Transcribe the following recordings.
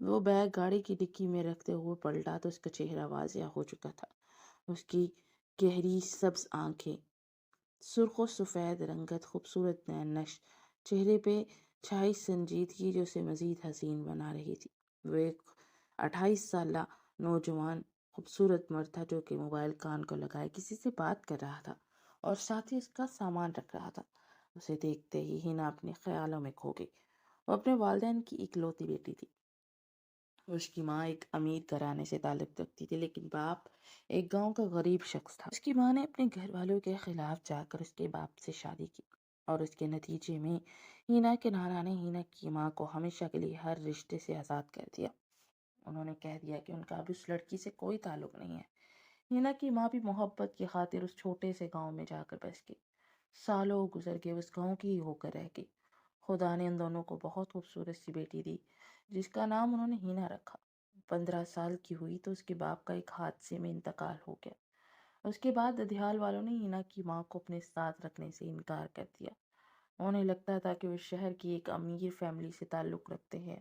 وہ بیگ گاڑی کی ڈکی میں رکھتے ہوئے پلٹا تو اس کا چہرہ واضح ہو چکا تھا۔ اس کی گہری سبز آنکھیں، سرخ و سفید رنگت، خوبصورت نین نقش، چہرے پہ چھائی سنجیدگی جو اسے مزید حسین بنا رہی تھی۔ وہ ایک 28 سالہ نوجوان خوبصورت مرد تھا جو کہ موبائل کان کو لگائے کسی سے بات کر رہا تھا اور ساتھ ہی اس کا سامان رکھ رہا تھا۔ اسے دیکھتے ہی ہینا اپنے خیالوں میں کھو گئی۔ وہ اپنے والدین کی اکلوتی بیٹی تھی۔ اس کی ماں ایک امیر گھرانے سے تعلق رکھتی تھی، لیکن باپ ایک گاؤں کا غریب شخص تھا۔ اس کی ماں نے اپنے گھر والوں کے خلاف جا کر اس کے باپ سے شادی کی اور اس کے نتیجے میں ہینا کے نانا نے ہینا کی ماں کو ہمیشہ کے لیے ہر رشتے سے آزاد کر دیا۔ انہوں نے کہہ دیا کہ ان کا اب اس لڑکی سے کوئی تعلق نہیں ہے۔ ہینا کی ماں بھی محبت کی خاطر اس چھوٹے سے گاؤں میں جا کر بس گئی۔ سالوں گزر گئے، اس گاؤں کی ہی ہو کر رہ گئی۔ خدا نے ان دونوں کو بہت خوبصورت سی بیٹی دی جس کا نام انہوں نے ہینا رکھا۔ 15 سال کی ہوئی تو اس کے باپ کا ایک حادثے میں انتقال ہو گیا۔ اس کے بعد ددھیال والوں نے ہینا کی ماں کو اپنے ساتھ رکھنے سے انکار کر دیا۔ انہیں لگتا تھا کہ وہ شہر کی ایک امیر فیملی سے تعلق رکھتے ہیں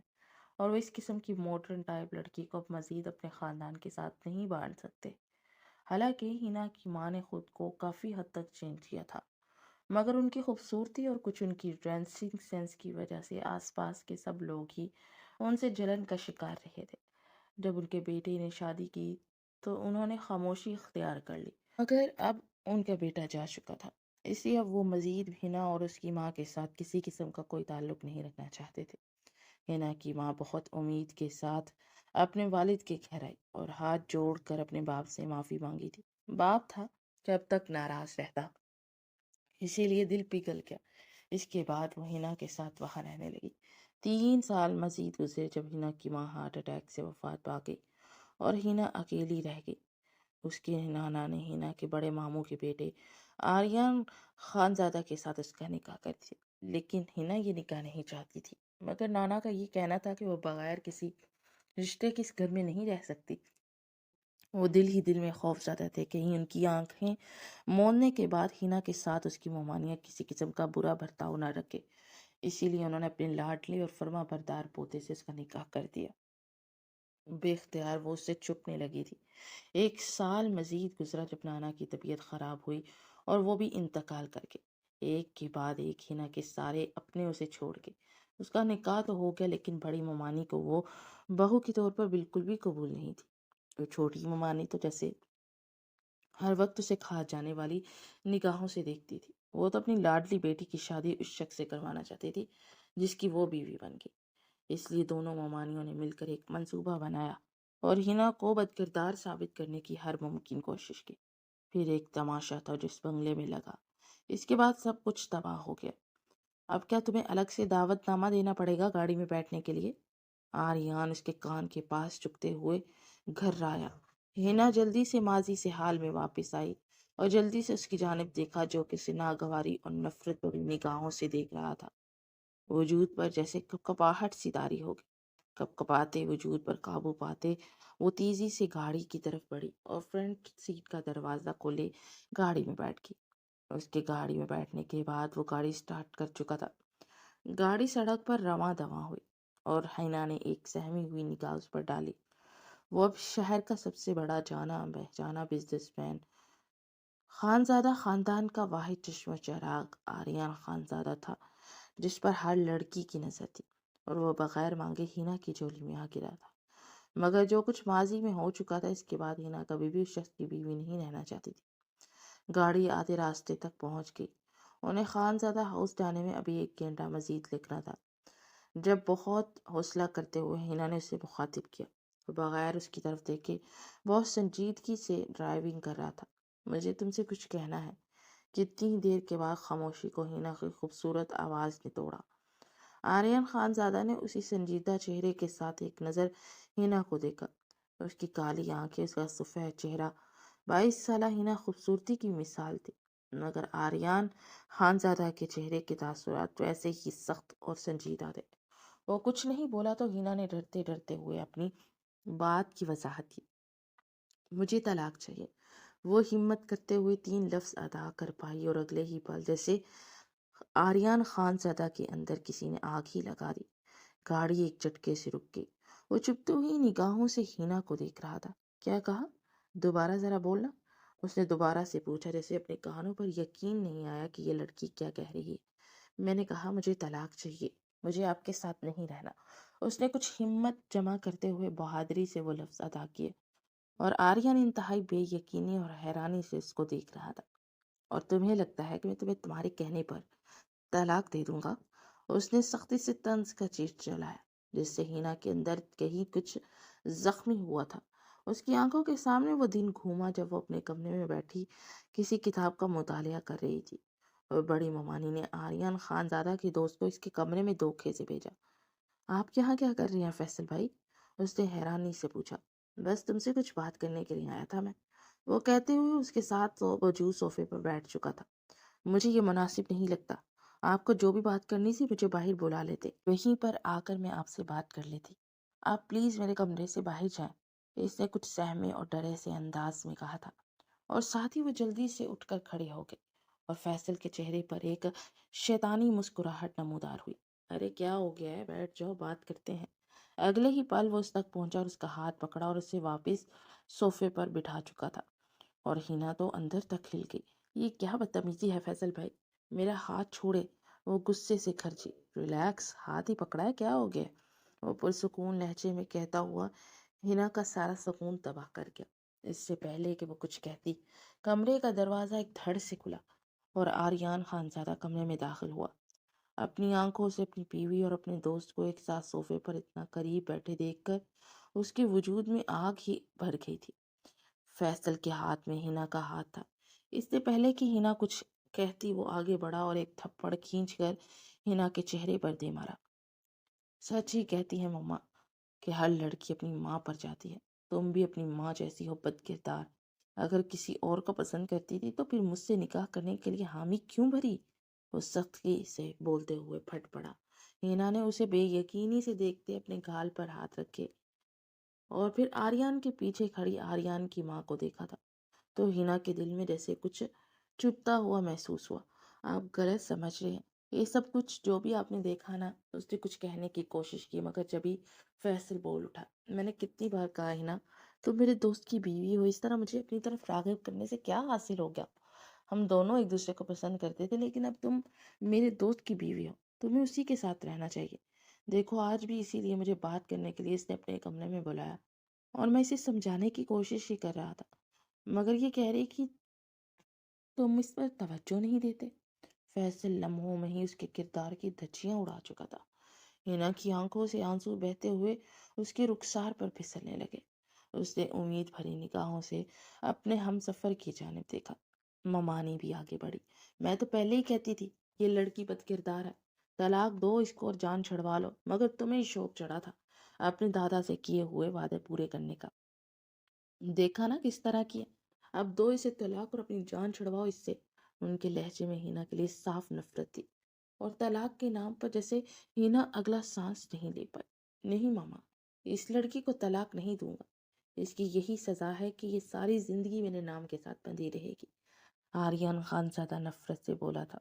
اور وہ اس قسم کی ماڈرن ٹائپ لڑکی کو اب مزید اپنے خاندان کے ساتھ نہیں بانٹ سکتے۔ حالانکہ ہینا کی ماں نے خود کو کافی حد تک چینج کیا تھا، مگر ان کی خوبصورتی اور کچھ ان کی ڈریسنگ سینس کی وجہ سے آس پاس کے سب لوگ ہی ان سے جلن کا شکار رہے تھے۔ جب ان کے بیٹے نے شادی کی تو انہوں نے خاموشی اختیار کر لی، مگر اب ان کا بیٹا جا چکا تھا، اس لیے اب وہ مزید ہینا اور اس کی ماں کے ساتھ کسی قسم کا کوئی تعلق نہیں رکھنا چاہتے تھے۔ ہینا کی ماں بہت امید کے ساتھ اپنے والد کے گھر آئی اور ہاتھ جوڑ کر اپنے باپ سے معافی مانگی تھی۔ باپ تھا کہ اب تک ناراض رہتا، اسی لیے دل پگھل گیا۔ اس کے بعد وہ ہینا کے ساتھ وہاں رہنے لگی۔ 3 سال مزید گزرے جب ہینا کی ماں ہارٹ اٹیک سے وفات پا گئی اور ہینا اکیلی رہ گئی۔ اس کے نانا نے ہینا کے بڑے ماموں کے بیٹے آریان خانزادہ کے ساتھ اس کا نکاح کر دیا، لیکن ہینا یہ نکاح نہیں چاہتی تھی، مگر نانا کا یہ کہنا تھا کہ وہ بغیر کسی رشتے کے اس گھر میں نہیں رہ سکتی۔ وہ دل ہی دل میں خوف زدہ تھے کہیں ان کی آنکھیں مولنے کے بعد ہینا کے ساتھ اس کی ممانعہ کسی قسم کا برا برتاؤ نہ رکھے، اسی لیے انہوں نے اپنے لاڈلے اور فرما بردار پوتے سے اس کا نکاح کر دیا۔ بے اختیار وہ اس سے چھپنے لگی تھی۔ 1 سال مزید گزرا جب نانا کی طبیعت خراب ہوئی اور وہ بھی انتقال کر گئے۔ ایک کے بعد ایک ہینا کے سارے اپنے اسے چھوڑ گئے۔ اس کا نکاح تو ہو گیا، لیکن بڑی ممانی کو وہ بہو کے طور پر بالکل بھی قبول نہیں تھی۔ وہ چھوٹی ممانی تو جیسے ہر وقت اسے کھا جانے والی نگاہوں سے دیکھتی تھی۔ وہ تو اپنی لاڈلی بیٹی کی شادی اس شخص سے کروانا چاہتی تھی جس کی وہ بیوی بن گئی۔ اس لیے دونوں ممانیوں نے مل کر ایک منصوبہ بنایا اور ہینا کو بدکردار ثابت کرنے کی ہر ممکن کوشش کی۔ پھر ایک تماشا تھا جس بنگلے میں لگا۔ اس کے بعد سب کچھ تباہ ہو گیا۔ اب کیا تمہیں الگ سے دعوت نامہ دینا پڑے گا گاڑی میں بیٹھنے کے لیے؟ آریان اس کے کان کے پاس چکتے ہوئے گھر آیا۔ ہینا جلدی سے ماضی سے حال میں واپس آئی اور جلدی سے اس کی جانب دیکھا جو کہ اسے ناگواری اور نفرت بھری نگاہوں سے دیکھ رہا تھا۔ وجود پر جیسے کپکپاہٹ سی طاری ہو گئی۔ کپکپاتے وجود پر قابو پاتے وہ تیزی سے گاڑی کی طرف بڑھی اور فرنٹ سیٹ کا دروازہ کھولے گاڑی میں بیٹھ گئی۔ اس کے گاڑی میں بیٹھنے کے بعد وہ گاڑی سٹارٹ کر چکا تھا۔ گاڑی سڑک پر رواں دواں ہوئی اور ہینا نے ایک سہمی ہوئی نگاہ اس پر ڈالی۔ وہ اب شہر کا سب سے بڑا جانا پہچانا بزنس مین، خانزادہ خاندان کا واحد چشم و چراغ آریان خانزادہ تھا جس پر ہر لڑکی کی نظر تھی، اور وہ بغیر مانگے ہینا کی جولی میں آ گرا تھا۔ مگر جو کچھ ماضی میں ہو چکا تھا، اس کے بعد ہینا کبھی بھی اس شخص کی بیوی نہیں رہنا چاہتی تھی۔ گاڑی آدھے راستے تک پہنچ گئی۔ انہیں خانزادہ ہاؤس جانے میں ابھی 1 گھنٹہ مزید لگنا تھا جب بہت حوصلہ کرتے ہوئے ہینا نے اسے مخاطب کیا۔ وہ بغیر اس کی طرف دیکھے بہت سنجیدگی سے ڈرائیونگ کر رہا تھا۔ مجھے تم سے کچھ کہنا ہے۔ کتنی دیر کے بعد خاموشی کو ہینا کی خوبصورت آواز نے توڑا۔ آریان خانزادہ نے اسی سنجیدہ چہرے کے ساتھ ایک نظر ہینا کو دیکھا۔ اس کی کالی آنکھیں، اس کا سفید چہرہ، 22 سالہ ہینا خوبصورتی کی مثال تھی، مگر آریان خانزادہ کے چہرے کے تاثرات ویسے ہی سخت اور سنجیدہ تھے۔ وہ کچھ نہیں بولا تو ہینا نے ڈرتے ڈرتے ہوئے اپنی بات کی وضاحت کی۔ مجھے طلاق چاہیے۔ وہ ہمت کرتے ہوئے 3 لفظ ادا کر پائی اور اگلے ہی پل جیسے آریان خانزادہ کے اندر کسی نے آگ ہی لگا دی۔ گاڑی ایک جھٹکے سے رک گئی وہ چپتے ہوئی نگاہوں سے ہینا کو دیکھ رہا تھا۔ کیا کہا؟ دوبارہ ذرا بولنا، اس نے دوبارہ سے پوچھا، جیسے اپنے کانوں پر یقین نہیں آیا کہ یہ لڑکی کیا کہہ رہی ہے۔ میں نے کہا مجھے طلاق چاہیے، مجھے آپ کے ساتھ نہیں رہنا۔ اس نے کچھ ہمت جمع کرتے ہوئے بہادری سے وہ لفظ ادا کیے، اور آریان انتہائی بے یقینی اور حیرانی سے اس کو دیکھ رہا تھا۔ اور تمہیں لگتا ہے کہ میں تمہیں تمہارے کہنے پر طلاق دے دوں گا؟ اس نے سختی سے طنز کا چیخ چلایا، جس سے ہینا کے اندر کہیں کچھ زخمی ہوا تھا۔ اس کی آنکھوں کے سامنے وہ دن گھوما جب وہ اپنے کمرے میں بیٹھی کسی کتاب کا مطالعہ کر رہی تھی، اور بڑی ممانی نے آریان خان زادہ کے دوست کو اس کے کمرے میں دھوکے سے بھیجا۔ آپ یہاں کیا کر رہے ہیں فیصل بھائی؟ اس نے حیرانی سے پوچھا۔ بس تم سے کچھ بات کرنے کے لیے آیا تھا میں، وہ کہتے ہوئے اس کے ساتھ وجود صوفے پر بیٹھ چکا تھا۔ مجھے یہ مناسب نہیں لگتا، آپ کو جو بھی بات کرنی تھی مجھے باہر بلا لیتے، وہیں پر آ کر میں آپ سے بات کر لیتی۔ آپ پلیز میرے کمرے سے باہر جائیں، اس نے کچھ سہمے اور ڈرے سے انداز میں کہا تھا، اور ساتھ ہی وہ جلدی سے اٹھ کر کھڑے ہو گئے، اور فیصل کے چہرے پر ایک شیطانی مسکراہٹ نمودار ہوئی۔ ارے کیا ہو گیا ہے، بیٹھ جاؤ، بات کرتے ہیں۔ اگلے ہی پل وہ اس تک پہنچا اور اس کا ہاتھ پکڑا اور اسے واپس صوفے پر بٹھا چکا تھا، اور ہینا تو اندر تک ہل گئی۔ یہ کیا بدتمیزی ہے فیصل بھائی، میرا ہاتھ چھوڑے، وہ غصے سے کھرچی۔ ریلیکس، ہاتھ ہی پکڑا ہے، کیا ہو گیا؟ وہ پرسکون لہجے میں کہتا ہوا ہینا کا سارا سکون تباہ کر گیا۔ اس سے پہلے کہ وہ کچھ کہتی، کمرے کا دروازہ ایک دھڑ سے کھلا، اور آریان خانزادہ کمرے میں داخل ہوا۔ اپنی آنکھوں سے اپنی بیوی اور اپنے دوست کو ایک ساتھ صوفے پر اتنا قریب بیٹھے دیکھ کر اس کے وجود میں آگ ہی بھر گئی تھی۔ فیصل کے ہاتھ میں ہینا کا ہاتھ تھا۔ اس سے پہلے کہ ہینا کچھ کہتی وہ آگے بڑھا اور ایک تھپڑ کھینچ کر ہینا کے چہرے پر دے مارا۔ سچ ہی کہتی ہے مما کہ ہر لڑکی اپنی ماں پر جاتی ہے، تم بھی اپنی ماں جیسی ہو بد کردار۔ اگر کسی اور کو پسند کرتی تھی تو پھر مجھ سے نکاح کرنے کے لیے حامی کیوں بھری؟ وہ سختی سے بولتے ہوئے پھٹ پڑا۔ ہینا نے اسے بے یقینی سے دیکھتے اپنے گال پر ہاتھ رکھے، اور پھر آریان کے پیچھے کھڑی آریان کی ماں کو دیکھا تھا، تو ہینا کے دل میں جیسے کچھ چپتا ہوا محسوس ہوا۔ آپ غلط سمجھ رہے ہیں، یہ سب کچھ جو بھی آپ نے دیکھا نا، اس نے کچھ کہنے کی کوشش کی، مگر جبھی فیصل بول اٹھا۔ میں نے کتنی بار کہا ہینا، تم میرے دوست کی بیوی ہو، اس طرح مجھے اپنی طرف راغب کرنے سے کیا حاصل ہو گیا؟ ہم دونوں ایک دوسرے کو پسند کرتے تھے، لیکن اب تم میرے دوست کی بیوی ہو، تمہیں اسی کے ساتھ رہنا چاہیے۔ دیکھو آج بھی اسی لیے مجھے بات کرنے کے لیے اس نے اپنے کمرے میں بلایا، اور میں اسے سمجھانے کی کوشش ہی کر رہا تھا، مگر یہ کہہ رہی کہ تم اس پر توجہ نہیں دیتے۔ فیصل لمحوں میں ہی اس کے کردار کی دھجیاں اڑا چکا تھا۔ ہینا کی آنکھوں سے آنسو بہتے ہوئے اس کے رخسار پر پھسلنے لگے۔ اس نے امید بھری نگاہوں سے اپنے ہم سفر کی جانب دیکھا۔ ممانی بھی آگے بڑھی۔ میں تو پہلے ہی کہتی تھی یہ لڑکی بد کردار ہے، طلاق دو اس کو اور جان چھڑوا لو، مگر تمہیں شوق چڑھا تھا اپنے دادا سے کیے ہوئے وعدے پورے کرنے کا۔ دیکھا نا کس طرح کیا، اب دو اسے طلاق اور اپنی جان چھڑواؤ اس سے۔ ان کے لہجے میں ہینا کے لیے صاف نفرت تھی، اور طلاق کے نام پر جیسے ہینا اگلا سانس نہیں لے پائی۔ نہیں ماما، اس لڑکی کو طلاق نہیں دوں گا، اس کی یہی سزا ہے کہ یہ ساری زندگی میرے نام کے ساتھ بندھی رہے گی، آریان خان زیادہ نفرت سے بولا تھا،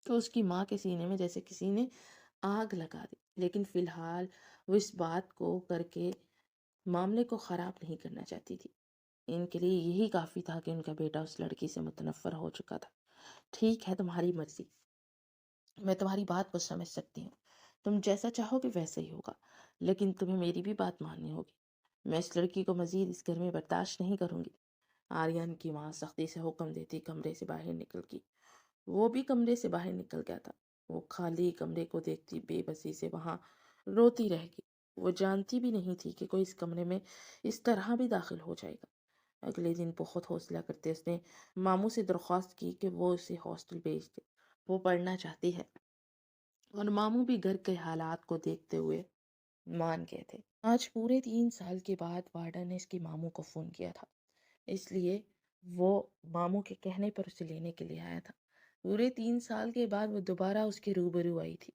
تو اس کی ماں کے سینے میں جیسے کسی نے آگ لگا دی۔ لیکن فی الحال وہ اس بات کو کر کے معاملے کو خراب نہیں کرنا چاہتی تھی۔ ان کے لیے یہی کافی تھا کہ ان کا بیٹا اس لڑکی سے متنفر ہو چکا تھا۔ ٹھیک ہے، تمہاری مرضی، میں تمہاری بات کو سمجھ سکتی ہوں، تم جیسا چاہو گے ویسا ہی ہوگا، لیکن تمہیں میری بھی بات ماننی ہوگی۔ میں اس لڑکی کو مزید اس گھر میں برداشت نہیں کروں گی۔ آریان کی ماں سختی سے حکم دیتی کمرے سے باہر نکل گئی۔ وہ بھی کمرے سے باہر نکل گیا تھا۔ وہ خالی کمرے کو دیکھتی بے بسی سے وہاں روتی رہ گئی۔ وہ جانتی بھی نہیں تھی کہ کوئی اس کمرے میں اس طرح بھی داخل ہو جائے گا۔ اگلے دن بہت حوصلہ کرتے اس نے ماموں سے درخواست کی کہ وہ اسے ہاسٹل بھیج دے، وہ پڑھنا چاہتی ہے، اور ماموں بھی گھر کے حالات کو دیکھتے ہوئے مان گئے تھے۔ آج پورے 3 سال کے بعد وارڈن نے اس کی ماموں کو فون کیا تھا، اس لیے وہ ماموں کے کہنے پر اسے لینے کے لیے آیا تھا۔ پورے 3 سال کے بعد وہ دوبارہ اس کے روبرو آئی تھی۔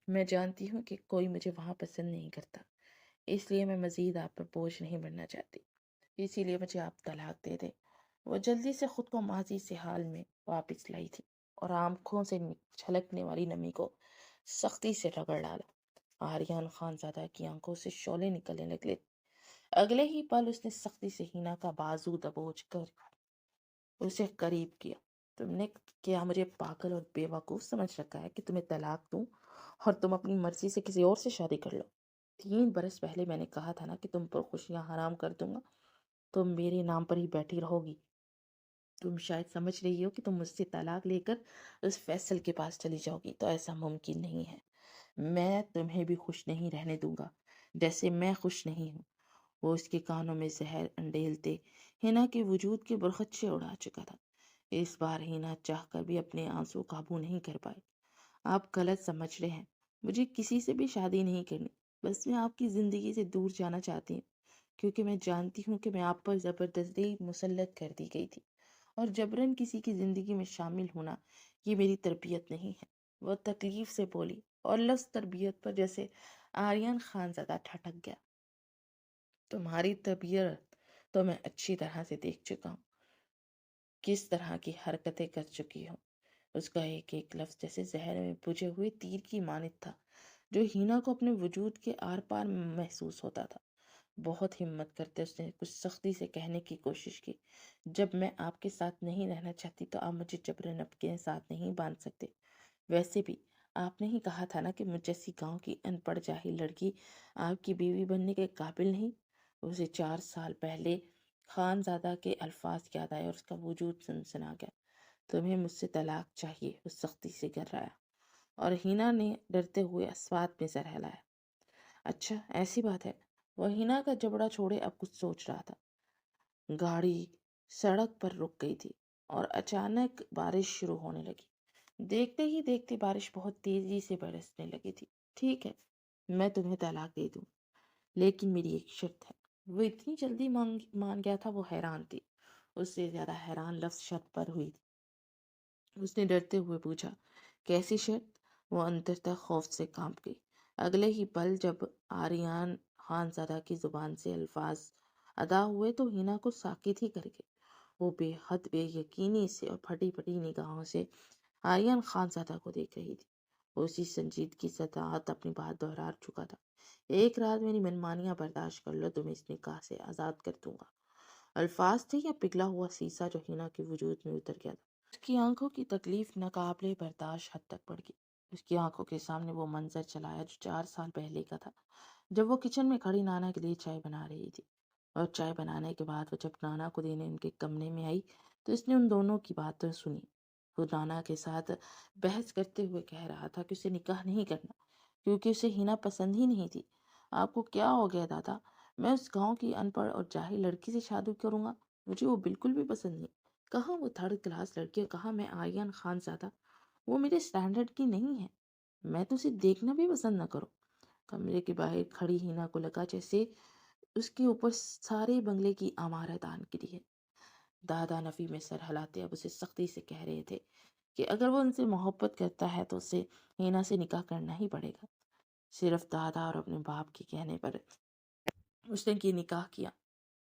میں جانتی ہوں کہ کوئی مجھے وہاں پسند نہیں کرتا، اس لیے میں مزید آپ پر بوجھ نہیں بننا چاہتی، اسی لیے مجھے آپ طلاق دے دیں۔ وہ جلدی سے خود کو ماضی سے حال میں واپس لائی تھی، اور آنکھوں سے چھلکنے والی نمی کو سختی سے رگڑ ڈالا۔ آریان خان زادہ کی آنکھوں سے شعلے نکلنے لگے۔ اگلے ہی پل اس نے سختی سے ہینا کا بازو دبوچ کر اسے قریب کیا۔ تم نے کیا مجھے پاگل اور بے وقوف سمجھ رکھا ہے کہ تمہیں طلاق دوں اور تم اپنی مرضی سے کسی اور سے شادی کر لو؟ 3 برس پہلے میں نے کہا تھا نا کہ تم پر خوشیاں حرام کر دوں گا، تم میرے نام پر ہی بیٹھی رہو گی۔ تم شاید سمجھ رہی ہو کہ تم مجھ سے طلاق لے کر اس فیصل کے پاس چلی جاؤ گی، تو ایسا ممکن نہیں ہے۔ میں تمہیں بھی خوش نہیں رہنے دوں گا جیسے میں خوش نہیں ہوں۔ وہ اس کے کانوں میں زہر انڈیلتے ہینا کے وجود کے برخچے اڑا چکا تھا۔ اس بار ہینا چاہ کر بھی اپنے آنسو قابو نہیں کر پائی۔ آپ غلط سمجھ رہے ہیں، مجھے کسی سے بھی شادی نہیں کرنی، بس میں آپ کی زندگی سے دور جانا چاہتی ہوں، کیونکہ میں جانتی ہوں کہ میں آپ پر زبردستی مسلط کر دی گئی تھی، اور جبراً کسی کی زندگی میں شامل ہونا یہ میری تربیت نہیں ہے۔ وہ تکلیف سے بولی اور لفظ تربیت پر جیسے آریان خان زدہ ٹھٹک گیا۔ تمہاری تربیت تو میں اچھی طرح سے دیکھ چکا ہوں، کس طرح کی حرکتیں کر چکی ہوں۔ اس کا ایک ایک لفظ جیسے زہر میں بجھے ہوئے تیر کی مانند تھا، جو ہینا کو اپنے وجود کے آر پار محسوس ہوتا تھا۔ بہت ہمت کرتے اس نے کچھ سختی سے کہنے کی کوشش کی، جب میں آپ کے ساتھ نہیں رہنا چاہتی تو آپ مجھے جبرن اپنے ساتھ نہیں باندھ سکتے۔ ویسے بھی آپ نے ہی کہا تھا نا کہ مجھ جیسی گاؤں کی ان پڑھ جاہل لڑکی آپ کی بیوی بننے کے قابل نہیں۔ اسے 4 سال پہلے خان زادہ کے الفاظ یاد آئے اور اس کا وجود سنسنا گیا۔ تمہیں مجھ سے طلاق چاہیے، اس سختی سے گرایا، اور ہینا نے ڈرتے ہوئے اسوات میں سر ہلایا۔ اچھا ایسی بات ہے۔ وہ ہینا کا جبڑا چھوڑے اب کچھ سوچ رہا تھا۔ گاڑی سڑک پر رک گئی تھی اور اچانک بارش شروع ہونے لگی۔ دیکھتے ہی دیکھتے بارش بہت تیزی سے برسنے لگی تھی۔ ٹھیک ہے، میں تمہیں طلاق دے دوں، لیکن میری ایک شرط ہے۔ وہ اتنی جلدی مان گیا تھا، وہ حیران تھی۔ اس سے زیادہ حیران لفظ شرط پر ہوئی تھی۔ اس نے ڈرتے ہوئے پوچھا، کیسی شرط؟ وہ اندر تک خوف سے کانپ گئی۔ اگلے ہی پل جب آریان خان زادہ کی زبان سے الفاظ ادا ہوئے تو ہینا کو ساکت ہی کر گئے۔ وہ بے حد بے یقینی سے اور پھٹی پھٹی نگاہوں سے آریان خان زادہ کو دیکھ رہی تھی۔ وہ اسی سنجیدگی سے اپنی بات دہرا چکا تھا۔ ایک رات میری منمانیاں برداشت کر لو تو میں اس نکاح سے آزاد کر دوں گا۔ الفاظ تھے یا پگھلا ہوا سیسا جو ہینا کے وجود میں اتر گیا تھا۔ اس کی آنکھوں کی تکلیف ناقابل برداشت حد تک بڑھ گئی۔ اس کی آنکھوں کے سامنے وہ منظر چلایا جو 4 سال پہلے کا تھا، جب وہ کچن میں کھڑی نانا کے لیے چائے بنا رہی تھی، اور چائے بنانے کے بعد وہ جب نانا کو دینے ان کے کمرے میں آئی تو اس نے ان دونوں کی باتیں سنی۔ وہ نانا کے ساتھ بحث کرتے ہوئے کہہ رہا تھا کہ اسے نکاح نہیں کرنا کیونکہ اسے ہینا پسند ہی نہیں تھی۔ آپ کو کیا ہو گیا دادا؟ میں اس گاؤں کی ان پڑھ اور جاہل لڑکی سے شادی کروں گا؟ مجھے وہ بالکل بھی پسند نہیں۔ کہاں وہ 3rd کلاس لڑکی اور کہاں میں آریان خان زادہ؟ وہ میرے سٹینڈرڈ کی نہیں ہے، میں تو اسے دیکھنا بھی پسند نہ کروں۔ کمرے کے باہر کھڑی ہینا کو لگا جیسے اس کے اوپر سارے بنگلے کی عمارت آن گری ہے۔ دادا نفی میں سر ہلاتے اب اسے سختی سے کہہ رہے تھے کہ اگر وہ ان سے محبت کرتا ہے تو اسے ہینا سے نکاح کرنا ہی پڑے گا۔ صرف دادا اور اپنے باپ کے کہنے پر اس نے یہ نکاح کیا،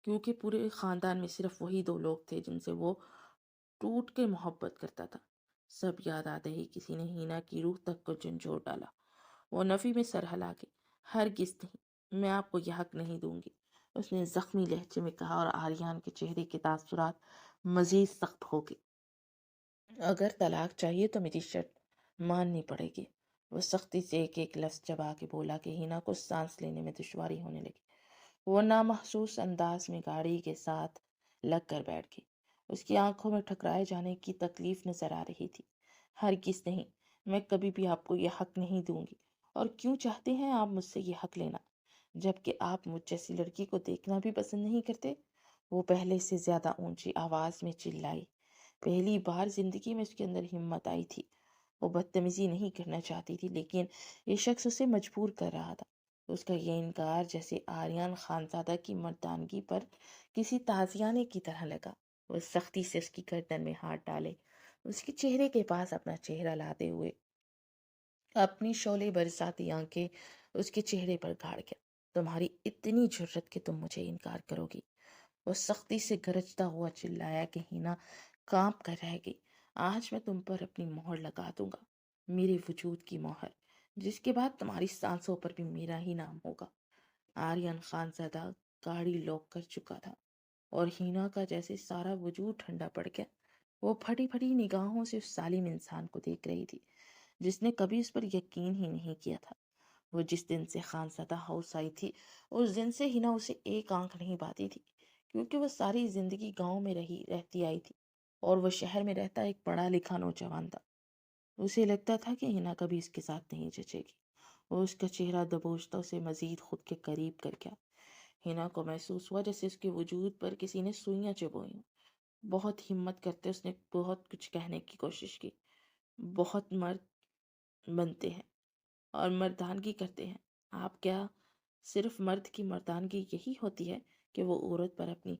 کیونکہ پورے خاندان میں صرف وہی 2 لوگ تھے جن سے وہ ٹوٹ کے محبت کرتا تھا۔ سب یاد آتے ہی کسی نے ہینا کی روح تک کو جھنجھوڑ ڈالا۔ وہ نفی میں سر ہلا کے، ہرگز نہیں، میں آپ کو یہ حق نہیں دوں گی، اس نے زخمی لہجے میں کہا، اور آریان کے چہرے کے تاثرات مزید سخت ہو گئے۔ اگر طلاق چاہیے تو میری شرط ماننی پڑے گی۔ وہ سختی سے ایک ایک لفظ چبا کے بولا کہ ہینا کو سانس لینے میں دشواری ہونے لگی۔ وہ نامحسوس انداز میں گاڑی کے ساتھ لگ کر بیٹھ گئی۔ اس کی آنکھوں میں ٹھکرائے جانے کی تکلیف نظر آ رہی تھی۔ ہرگز نہیں، میں کبھی بھی آپ کو یہ حق نہیں دوں گی۔ اور کیوں چاہتے ہیں آپ مجھ سے یہ حق لینا، جبکہ آپ مجھ جیسی لڑکی کو دیکھنا بھی پسند نہیں کرتے؟ وہ پہلے سے زیادہ اونچی آواز میں چلائی۔ پہلی بار زندگی میں اس کے اندر ہمت آئی تھی۔ وہ بدتمیزی نہیں کرنا چاہتی تھی، لیکن یہ شخص اسے مجبور کر رہا تھا۔ اس کا یہ انکار جیسے آریان خان زادہ کی مردانگی پر کسی تازیانے کی طرح لگا۔ وہ سختی سے اس کی گردن میں ہاتھ ڈالے، اس کے چہرے کے پاس اپنا چہرہ لاتے ہوئے اپنی شعلے برساتی آنکھیں اس کے چہرے پر گاڑ گیا۔ تمہاری اتنی جرت کہ تم مجھے انکار کرو گی؟ وہ سختی سے گرجتا ہوا چلایا کہ ہینا کانپ کر رہ گئی۔ آج میں تم پر اپنی مہر لگا دوں گا، میرے وجود کی مہر، جس کے بعد تمہاری سانسوں پر بھی میرا ہی نام ہوگا۔ آریان خانزادہ گاڑی لاک کر چکا تھا اور ہینا کا جیسے سارا وجود ٹھنڈا پڑ گیا۔ وہ پھٹی پھٹی نگاہوں سے اس ظالم انسان کو دیکھ رہی تھی جس نے کبھی اس پر یقین ہی نہیں کیا تھا۔ وہ جس دن سے خانزادہ ہاؤس آئی تھی اس دن سے ہینا اسے ایک آنکھ نہیں پاتی تھی، کیونکہ وہ ساری زندگی گاؤں میں رہتی آئی تھی اور وہ شہر میں رہتا ایک پڑھا لکھا نوجوان تھا۔ اسے لگتا تھا کہ ہینا کبھی اس کے ساتھ نہیں جچے گی، اور اس کا چہرہ دبوچتا اسے مزید خود کے قریب کر گیا۔ ہینا کو محسوس ہوا جیسے اس کے وجود پر کسی نے سوئیاں چبوئی ہوں۔ بہت ہمت کرتے اس نے بہت کچھ کہنے کی کوشش کی۔ بہت مرد بنتے ہیں اور مردانگی کرتے ہیں، آپ کیا صرف مرد کی مردانگی یہی ہوتی ہے کہ وہ عورت پر اپنی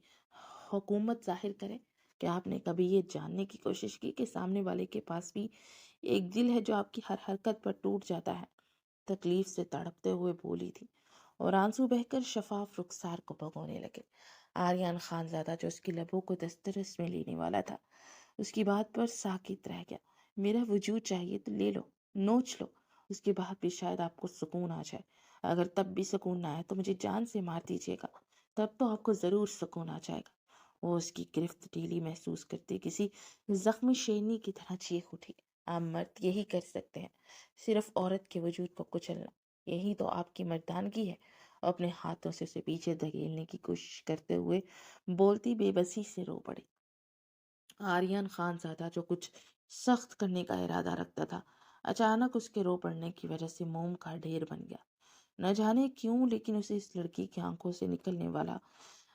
حکومت ظاہر کرے؟ کیا آپ نے کبھی یہ جاننے کی کوشش کی کہ سامنے والے کے پاس بھی ایک دل ہے جو آپ کی ہر حرکت پر ٹوٹ جاتا ہے؟ تکلیف سے تڑپتے ہوئے بولی تھی اور آنسو بہہ کر شفاف رخسار کو بھگونے لگے۔ آریان خانزادہ جو اس کی لبوں کو دسترس میں لینے والا تھا اس کی بات پر ساکت رہ گیا۔ میرا وجود چاہیے تو لے لو، نوچ لو، اس کے بعد بھی شاید آپ کو سکون آ جائے۔ اگر تب بھی سکون نہ آئے تو مجھے جان سے مار دیجیے گا، تب تو آپ کو ضرور سکون آ جائے گا۔ وہ اس کی گرفت ڈھیلی محسوس کرتی کسی زخمی شیرنی کی طرح چیخ اٹھی۔ آپ مرد یہی کر سکتے ہیں، صرف عورت کے وجود کو کچلنا، یہی تو آپ کی مردانگی ہے۔ اپنے ہاتھوں سے اسے پیچھے دھکیلنے کی کوشش کرتے ہوئے بولتی بے بسی سے رو پڑی۔ آریان خانزادہ جو کچھ سخت کرنے کا ارادہ رکھتا تھا اچانک اس کے رو پڑنے کی وجہ سے موم کا ڈھیر بن گیا۔ نہ جانے کیوں لیکن اسے اس لڑکی کی آنکھوں سے نکلنے والا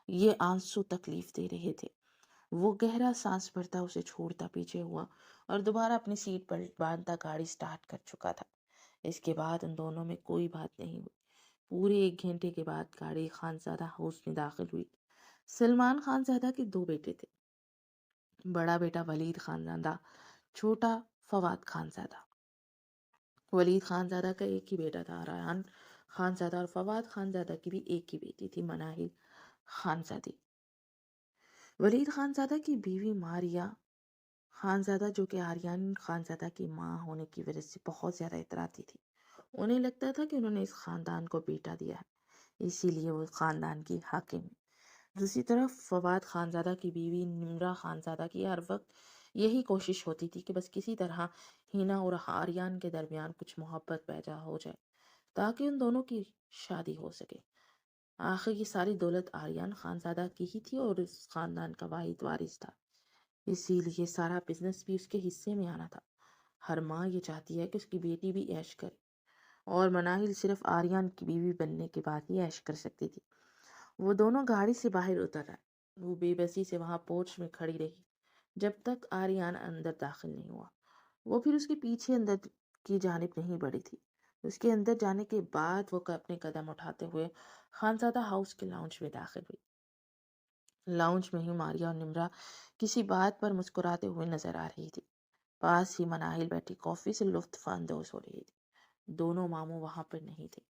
یہ آنسو تکلیف دے رہے تھے۔ وہ گہرا سانس بھرتا اسے چھوڑتا پیچھے ہوا اور دوبارہ اپنی سیٹ پر باندھتا گاڑی سٹارٹ کر چکا تھا۔ اس کے بعد ان دونوں میں کوئی بات نہیں ہوئی۔ پورے 1 گھنٹے کے بعد گاڑی خانزادہ ہاؤس میں داخل ہوئی۔ سلمان خانزادہ کے 2 بیٹے تھے، بڑا بیٹا ولید خانزادہ، چھوٹا فواد خانزادہ۔ ولید خانزادہ کا ایک ہی بیٹا تھا آریان خانزادہ، اور فواد خانزادہ کی بھی ایک ہی بیٹی تھی مناہل خانزادی۔ ولید خانزادہ کی بیوی ماریا خانزادہ جو کہ آریان خانزادہ کی ماں ہونے کی وجہ سے بہت زیادہ اتراتی تھی۔ انہیں لگتا تھا کہ انہوں نے اس خاندان کو بیٹا دیا ہے، اسی لیے وہ خاندان کی حاکم ہے۔ دوسری طرف فواد خانزادہ کی بیوی نمرا خانزادہ کی ہر وقت یہی کوشش ہوتی تھی کہ بس کسی طرح ہینا اور آریان کے درمیان کچھ محبت پیدا ہو جائے تاکہ ان دونوں کی شادی ہو سکے۔ آخر یہ ساری دولت آریان خانزادہ کی ہی تھی اور اس خاندان کا واحد وارث تھا، اسی لیے سارا بزنس بھی اس کے حصے میں آنا تھا۔ ہر ماں یہ چاہتی ہے کہ اس کی بیٹی بھی عیش کرے، اور مناہل صرف آریان کی بیوی بننے کے بعد ہی عیش کر سکتی تھی۔ وہ دونوں گاڑی سے باہر اتر آئے۔ وہ بے بسی سے وہاں پورچ میں کھڑی رہی جب تک آریان اندر داخل نہیں ہوا۔ وہ پھر اس کے پیچھے اندر کی جانب نہیں بڑھی تھی۔ اس کے اندر جانے کے بعد وہ اپنے قدم اٹھاتے ہوئے خانزادہ ہاؤس کے لاؤنج میں داخل ہوئی۔ لاؤنج میں ہی ماریا اور نمرا کسی بات پر مسکراتے ہوئے نظر آ رہی تھی۔ پاس ہی مناہل بیٹھی کافی سے لطف اندوز ہو رہی تھی۔ دونوں ماموں وہاں پر نہیں تھے۔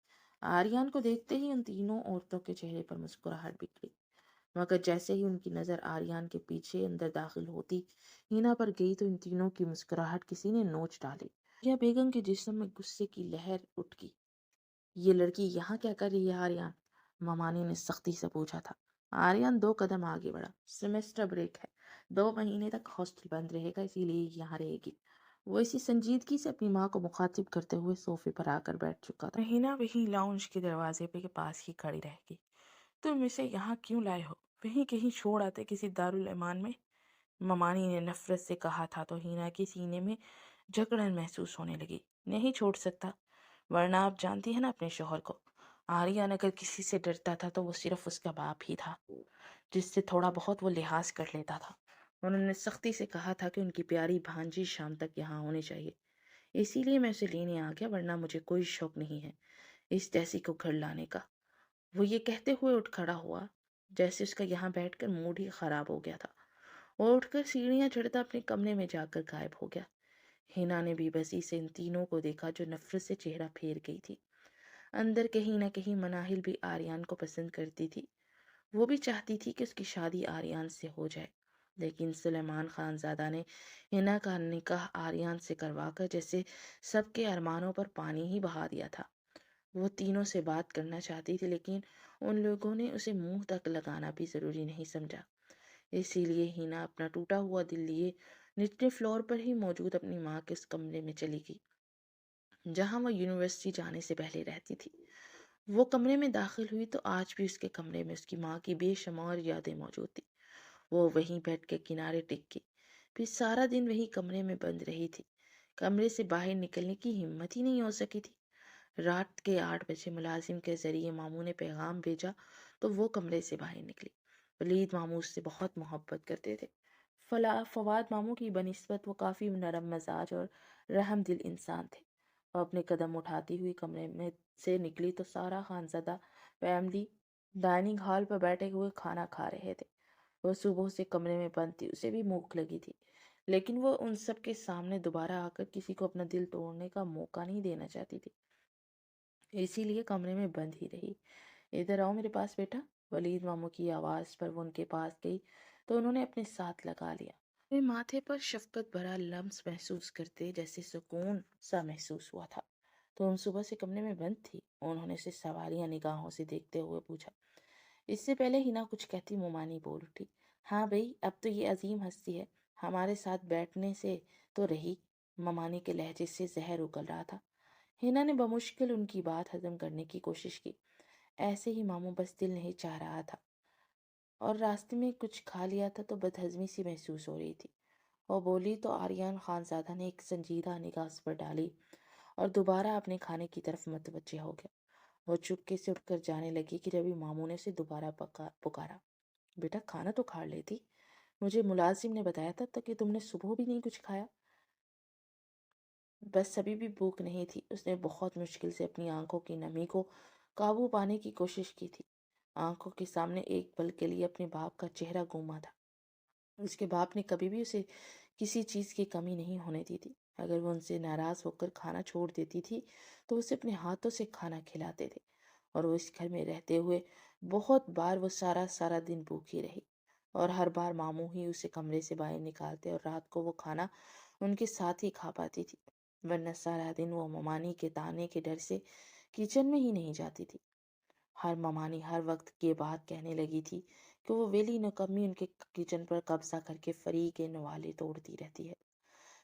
آریان کو دیکھتے ہی ان تینوں عورتوں کے چہرے پر مسکراہٹ بکھری، مگر جیسے ہی ان کی نظر آریان کے پیچھے اندر داخل ہوتی ہینا پر گئی تو ان تینوں کی مسکراہٹ کسی نے نوچ ڈالی۔ یہ بیگم کے جسم میں غصے کی لہر اٹھ گئی۔ یہ لڑکی یہاں کیا کر رہی ہے آریان؟ ممانی نے سختی سے پوچھا تھا۔ آریان 2 قدم آگے بڑھا۔ سیمسٹر بریک ہے، 2 مہینے تک ہاسٹل بند رہے گا، اسی لیے یہاں رہے گی۔ وہ اسی سنجیدگی سے اپنی ماں کو مخاطب کرتے ہوئے صوفے پر آ کر بیٹھ چکا تھا۔ ہینا وہیں لاؤنج کے دروازے کے پاس ہی کھڑی رہ گئی۔ تم اسے یہاں کیوں لائے ہو؟ وہیں کہیں چھوڑ آتے کسی دارالایمان میں، ممانی نے نفرت سے کہا تھا تو ہینا کے سینے میں جکڑن محسوس ہونے لگی۔ نہیں چھوڑ سکتا، ورنہ آپ جانتی ہیں نا اپنے شوہر کو۔ آریان اگر کسی سے ڈرتا تھا تو وہ صرف اس کا باپ ہی تھا، جس سے تھوڑا بہت وہ لحاظ کر لیتا تھا۔ انہوں نے سختی سے کہا تھا کہ ان کی پیاری بھانجی شام تک یہاں ہونی چاہیے، اسی لیے میں اسے لینے آ گیا، ورنہ مجھے کوئی شوق نہیں ہے اس جیسی کو گھر لانے کا۔ وہ یہ کہتے ہوئے اٹھ کھڑا ہوا جیسے اس کا یہاں بیٹھ کر موڈ ہی خراب ہو گیا تھا۔ وہ اٹھ کر سیڑھیاں چڑھتا اپنے کمرے میں جا کر غائب ہو گیا۔ ہینا نے بے بسی سے ان تینوں کو دیکھا جو نفرت سے چہرہ پھیر گئی تھی۔ اندر کہیں نہ کہیں مناہل بھی آریان کو پسند کرتی تھی۔ وہ بھی چاہتی تھی کہ اس کی شادی آریان سے ہو جائے، لیکن سلیمان خان زادہ نے ہنا کا نکاح آریان سے کروا کر جیسے سب کے ارمانوں پر پانی ہی بہا دیا تھا۔ وہ تینوں سے بات کرنا چاہتی تھی، لیکن ان لوگوں نے اسے منہ تک لگانا بھی ضروری نہیں سمجھا۔ اسی لیے ہینا اپنا ٹوٹا ہوا دل لیے نچلے فلور پر ہی موجود اپنی ماں کے اس کمرے میں چلی گئی جہاں وہ یونیورسٹی جانے سے پہلے رہتی تھی۔ وہ کمرے میں داخل ہوئی تو آج بھی اس کے کمرے میں اس کی ماں کی بے شمار یادیں موجود تھی۔ وہ وہیں بیٹھ کے کنارے ٹک گئی، پھر سارا دن وہی کمرے میں بند رہی تھی۔ کمرے سے باہر نکلنے کی ہمت ہی نہیں ہو سکی تھی۔ رات کے 8 بجے ملازم کے ذریعے ماموں نے پیغام بھیجا تو وہ کمرے سے باہر نکلی۔ ولید ماموں اس سے بہت محبت کرتے تھے۔ فواد ماموں کی بنسبت وہ کافی نرم مزاج اور رحم دل انسان تھے۔ وہ اپنے قدم اٹھاتی ہوئی کمرے میں سے نکلی تو سارا خانزادہ فیملی ڈائننگ ہال پر بیٹھے ہوئے کھانا کھا رہے تھے۔ وہ صبح سے کمرے میں بند تھی، اسے بھی بھوک لگی تھی، لیکن وہ ان سب کے سامنے دوبارہ آ کر کسی کو اپنا دل توڑنے کا موقع نہیں دینا چاہتی تھی، اسی لیے کمرے میں بند ہی رہی۔ ادھر آؤ میرے پاس بیٹا۔ ولید ماموں کی آواز پر وہ ان کے پاس گئی تو انہوں نے اپنے ساتھ لگا لیا۔ وہ ماتھے پر شفقت بھرا لمس محسوس کرتے جیسے سکون سا محسوس ہوا تھا۔ تو ہم صبح سے کمرے میں بند تھی؟ انہوں نے اسے سوالیہ نگاہوں سے دیکھتے ہوئے پوچھا۔ اس سے پہلے ہنا کچھ کہتی ممانی بول اٹھی، ہاں بھئی، اب تو یہ عظیم ہستی ہے ہمارے ساتھ بیٹھنے سے تو رہی۔ ممانی کے لہجے سے زہر اگل رہا تھا۔ ہنا نے بمشکل ان کی بات ہضم کرنے کی کوشش کی۔ ایسے ہی ماموں، بس دل نہیں چاہ رہا تھا اور راستے میں کچھ کھا لیا تھا تو بدہضمی سی محسوس ہو رہی تھی۔ وہ بولی تو آریان خانزادہ نے ایک سنجیدہ نگاہ اس پر ڈالی اور دوبارہ اپنے کھانے کی طرف متوجہ ہو گیا۔ وہ چپکے سے اٹھ کر جانے لگی کہ جبھی ماموں نے اسے دوبارہ پکارا، بیٹا کھانا تو کھا لیتی، مجھے ملازم نے بتایا تھا کہ تم نے صبح بھی نہیں کچھ کھایا۔ بس ابھی بھی بھوک نہیں تھی۔ اس نے بہت مشکل سے اپنی آنکھوں کی نمی کو قابو پانے کی کوشش کی تھی۔ آنکھوں کے سامنے ایک پل کے لیے اپنے باپ کا چہرہ گھوما تھا۔ اس کے باپ نے کبھی بھی اسے کسی چیز کی کمی نہیں ہونے دی تھی۔ اگر وہ ان سے ناراض ہو کر کھانا چھوڑ دیتی تھی تو اسے اپنے ہاتھوں سے کھانا کھلاتے تھے، اور وہ اس گھر میں رہتے ہوئے بہت بار وہ سارا دن بھوکی رہی، اور ہر بار ماموں ہی اسے کمرے سے باہر نکالتے اور رات کو وہ کھانا ان کے ساتھ ہی کھا پاتی تھی، ورنہ سارا دن وہ ممانی کے تانے کے ڈر سے کچن میں ہی نہیں جاتی تھی۔ ہر ممانی ہر وقت یہ بات کہنے لگی تھی کہ وہ ویلی نکمی ان کے کچن پر قبضہ کر کے فری کے نوالے توڑتی رہتی ہے۔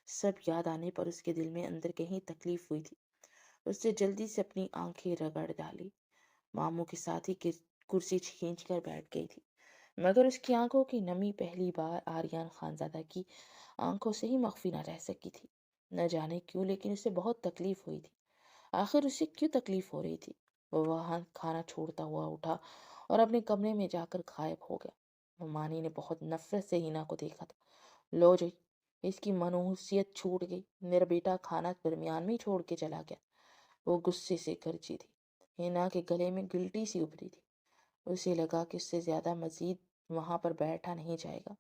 سب یاد آنے پر اس کے دل میں اندر کہیں تکلیف ہوئی تھی۔ اس نے جلدی سے اپنی آنکھیں رگڑ ڈالی، ماموں کے ساتھ ہی کرسی کھینچ کر بیٹھ گئی تھی، مگر اس کی آنکھوں کی نمی پہلی بار آریان خانزادہ کی آنکھوں سے ہی مخفی نہ رہ سکی تھی۔ نہ جانے کیوں، لیکن اسے بہت تکلیف ہوئی تھی۔ آخر اسے کیوں تکلیف ہو رہی تھی؟ وہ وہاں کھانا چھوڑتا ہوا اٹھا اور اپنے کمرے میں جا کر غائب ہو گیا۔ ممانی نے بہت نفرت سے ہینا کو دیکھا تھا۔ لو جی، اس کی منحوسیت چھوٹ گئی، میرا بیٹا کھانا درمیان میں ہی چھوڑ کے چلا گیا۔ وہ غصے سے گرجی تھی۔ ہینا کے گلے میں گلٹی سی ابھری تھی۔ اسے لگا کہ اس سے زیادہ مزید وہاں پر بیٹھا نہیں جائے گا،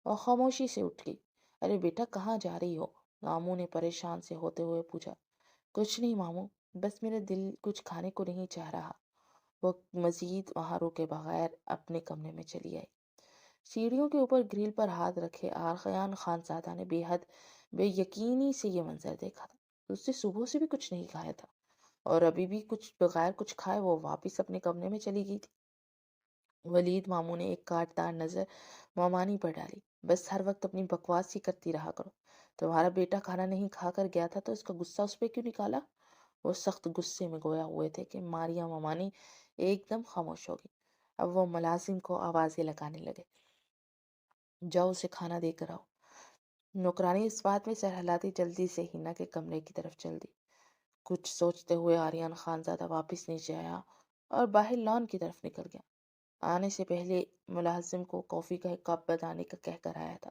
اور خاموشی سے اٹھ گئی۔ ارے بیٹا، کہاں جا رہی ہو؟ ماموں نے پریشان سے ہوتے ہوئے پوچھا۔ کچھ نہیں ماموں، بس میرا دل کچھ کھانے کو نہیں چاہ رہا۔ وہ مزید وہاں روکے بغیر اپنے کمرے میں چلی آئی۔ سیڑھیوں کے اوپر گریل پر ہاتھ رکھے آریان خانزادہ نے بے حد بے یقینی سے یہ منظر دیکھا تھا۔ اس نے صبح سے بھی کچھ نہیں کھایا تھا، اور ابھی بھی بغیر کچھ کھائے وہ واپس اپنے کمرے میں چلی گئی تھی۔ ولید ماموں نے ایک کاٹدار نظر ممانی پر ڈالی۔ بس ہر وقت اپنی بکواس ہی کرتی رہا کرو۔ تمہارا بیٹا کھانا نہیں کھا کر گیا تھا تو اس کا غصہ اس پہ کیوں نکالا؟ وہ سخت غصے میں گویا ہوئے تھے کہ ماریا ممانی ایک دم خاموش ہو گئی۔ اب وہ ملازم کو آوازیں لگانے لگے، جاؤ اسے کھانا دے کر آؤ۔ نوکرانی اس بات میں سر ہلاتی جلدی سے ہینا کے کمرے کی طرف چل دی۔ کچھ سوچتے ہوئے آریان خانزادہ واپس نیچے آیا اور باہر لان کی طرف نکل گیا۔ آنے سے پہلے ملازم کو کافی کا ایک کپ بتانے کا کہہ کر آیا تھا۔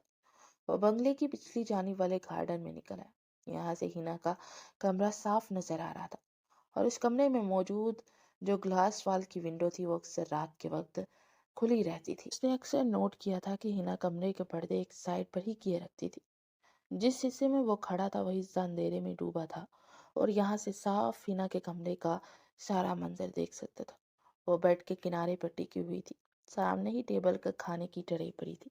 وہ بنگلے کی پچھلی جانب والے گارڈن میں نکل آیا۔ یہاں سے ہینا کا کمرہ صاف نظر آ رہا تھا، اور اس کمرے میں موجود جو گلاس وال کی ونڈو تھی وہ اکثر رات کے وقت کھلی رہتی تھی۔ اس نے اکثر نوٹ کیا تھا کہ ہینا کمرے کے پردے ایک سائڈ پر ہی کیے رکھتی تھی۔ جس حصے میں وہ کھڑا تھا وہی حصہ اندھیرے میں ڈوبا تھا، اور یہاں سے صاف ہینا کے کمرے کا سارا منظر دیکھ سکتا تھا۔ وہ بیڈ کے کنارے پر ٹکی ہوئی تھی، سامنے ہی ٹیبل کا کھانے کی ٹرے پڑی تھی۔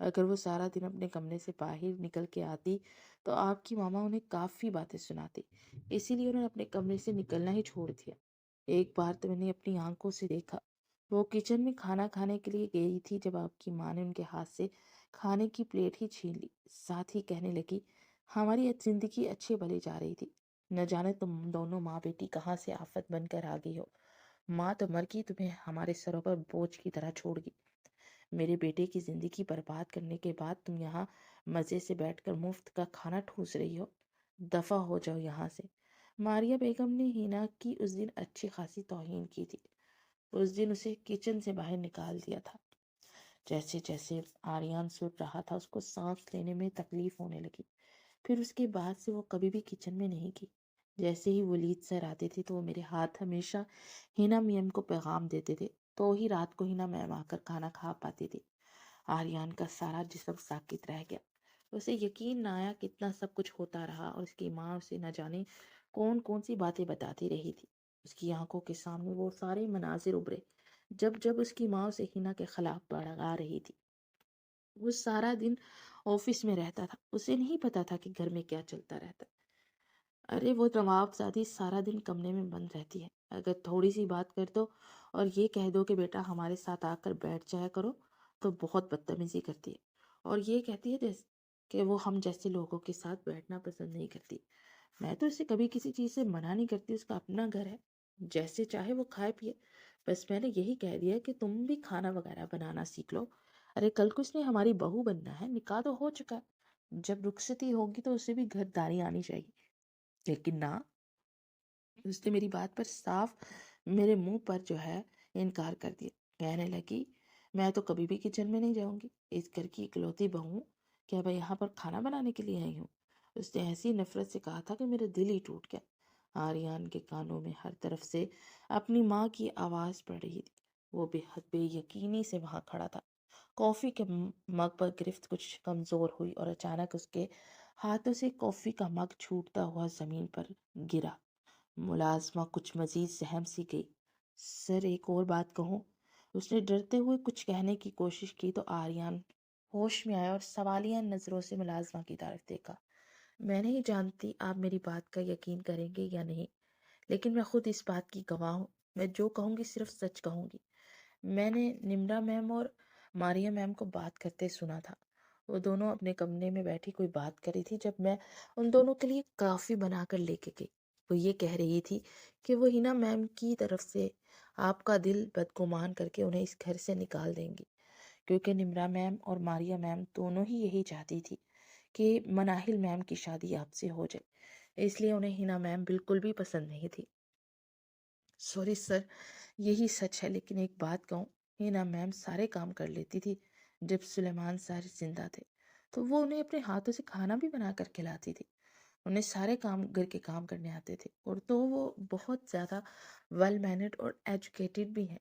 اگر وہ سارا دن اپنے کمرے سے باہر نکل کے آتی تو آپ کی ماما انہیں کافی باتیں سناتی، اسی لیے انہوں نے اپنے کمرے سے نکلنا ہی چھوڑ دیا۔ ایک بار تو میں نے اپنی آنکھوں سے دیکھا، وہ کچن میں کھانا کھانے کے لیے گئی تھی جب آپ کی ماں نے ان کے ہاتھ سے کھانے کی پلیٹ ہی چھین لی، ساتھ ہی کہنے لگی ہماری زندگی اچھی بھلی جا رہی تھی، نہ جانے تم دونوں ماں بیٹی کہاں سے آفت بن کر آ گئی ہو، ماں تو مر گئی، تمہیں ہمارے سروں پر بوجھ کی طرح چھوڑ گئی، میرے بیٹے کی زندگی برباد کرنے کے بعد تم یہاں مزے سے بیٹھ کر مفت کا کھانا ٹھوس رہی ہو، دفع ہو جاؤ یہاں سے۔ ماریہ بیگم نے ہینا کی اس دن اچھی خاصی توہین کی تھی، اس دن اسے کچن سے باہر نکال دیا تھا۔ جیسے جیسے آریان سن رہا تھا اس کو سانس لینے میں تکلیف ہونے لگی، پھر اس کے بعد سے وہ کبھی بھی کچن میں نہیں گئی۔ جیسے ہی وہ لید سر آتے تھے تو وہ میرے ہاتھ ہمیشہ ہینا میم کو پیغام دیتے تھے، تو ہی رات کو ہینا میم آ کر کھانا کھا پاتی تھی۔ آریان کا سارا جسم ساکت رہ گیا، اسے یقین نہ آیا کتنا سب کچھ ہوتا رہا، اور اس کی ماں اسے نہ جانے کون کون سی باتیں بتاتی رہی تھی۔ اس کی آنکھوں کے سامنے وہ سارے مناظر ابھرے جب جب اس کی ماں اسے ہینا کے خلاف بڑھا رہی تھی۔ وہ سارا دن آفس میں رہتا تھا، اسے نہیں پتا تھا کہ گھر میں کیا چلتا رہتا۔ ارے وہ نواب زادی سارا دن کمرے میں بند رہتی ہے، اگر تھوڑی سی بات کر دو اور یہ کہہ دو کہ بیٹا ہمارے ساتھ آ کر بیٹھ جایا کرو تو بہت بدتمیزی کرتی ہے، اور یہ کہتی ہے جیسے کہ وہ ہم جیسے لوگوں کے ساتھ بیٹھنا پسند نہیں کرتی۔ میں تو اسے کبھی کسی چیز سے منع نہیں کرتی، اس کا اپنا گھر ہے، جیسے چاہے وہ کھائے پیے، بس میں نے یہی کہہ دیا کہ تم بھی کھانا وغیرہ بنانا سیکھ لو، ارے کل کو اس نے ہماری بہو بننا ہے، نکاح تو ہو چکا ہے، جب رخصتی ہوگی تو اسے بھی گھر داری آنی چاہیے۔ لیکن نہ، اس نے میری بات پر صاف میرے منہ پر جو ہے انکار کر دیا، کہنے لگی میں تو کبھی بھی کچن میں نہیں جاؤں گی، اس گھر کی اکلوتی بہو ہوں، کیا میں یہاں پر کھانا بنانے کے لیے آئی ہوں؟ اس نے ایسی نفرت سے کہا تھا کہ میرا دل ہی ٹوٹ گیا۔ آریان کے کانوں میں ہر طرف سے اپنی ماں کی آواز پڑ رہی تھی، وہ بے حد بے یقینی سے وہاں کھڑا تھا۔ کافی کے مگ پر گرفت کچھ کمزور ہوئی اور اچانک اس کے ہاتھوں سے کافی کا مگ چھوٹتا ہوا زمین پر گرا۔ ملازمہ کچھ مزید سہم سی گئی۔ سر ایک اور بات کہوں؟ اس نے ڈرتے ہوئے کچھ کہنے کی کوشش کی تو آریان ہوش میں آیا اور سوالیہ نظروں سے ملازمہ کی طرف دیکھا۔ میں نہیں جانتی آپ میری بات کا یقین کریں گے یا نہیں، لیکن میں خود اس بات کی گواہ ہوں، میں جو کہوں گی صرف سچ کہوں گی۔ میں نے نمرا میم اور ماریا میم کو بات کرتے سنا تھا، وہ دونوں اپنے کمرے میں بیٹھی کوئی بات کری تھی جب میں ان دونوں کے لیے کافی بنا کر لے کے گئی۔ وہ یہ کہہ رہی تھی کہ وہ ہینا میم کی طرف سے آپ کا دل بدگمان کر کے انہیں اس گھر سے نکال دیں گی، کیونکہ نمرا میم اور ماریا میم دونوں ہی یہی چاہتی تھی کہ مناہل میم کی شادی آپ سے ہو جائے، اس لیے انہیں ہینا میم بالکل بھی پسند نہیں تھی۔ سوری سر، یہی سچ ہے، لیکن ایک بات کہوں، ہینا میم سارے کام کر لیتی تھی، جب سلیمان سر زندہ تھے تو وہ انہیں اپنے ہاتھوں سے کھانا بھی بنا کر کھلاتی تھی، انہیں سارے کام گھر کے کام کرنے آتے تھے، اور تو وہ بہت زیادہ ویل مینرڈ اور ایجوکیٹڈ بھی ہیں۔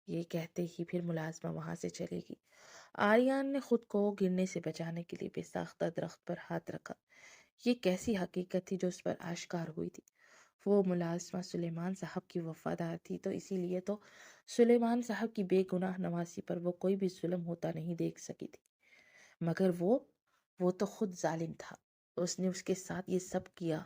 یہ کہتے ہی پھر ملازمہ وہاں سے چلے گی۔ آریان نے خود کو گرنے سے بچانے کے لیے بے ساختہ درخت پر ہاتھ رکھا۔ یہ کیسی حقیقت تھی جو اس پر آشکار ہوئی تھی؟ وہ ملازمہ سلیمان صاحب کی وفادار تھی، تو اسی لیے تو سلیمان صاحب کی بے گناہ نوازی پر وہ کوئی بھی ظلم ہوتا نہیں دیکھ سکی تھی، مگر وہ تو خود ظالم تھا، اس نے اس کے ساتھ یہ سب کیا۔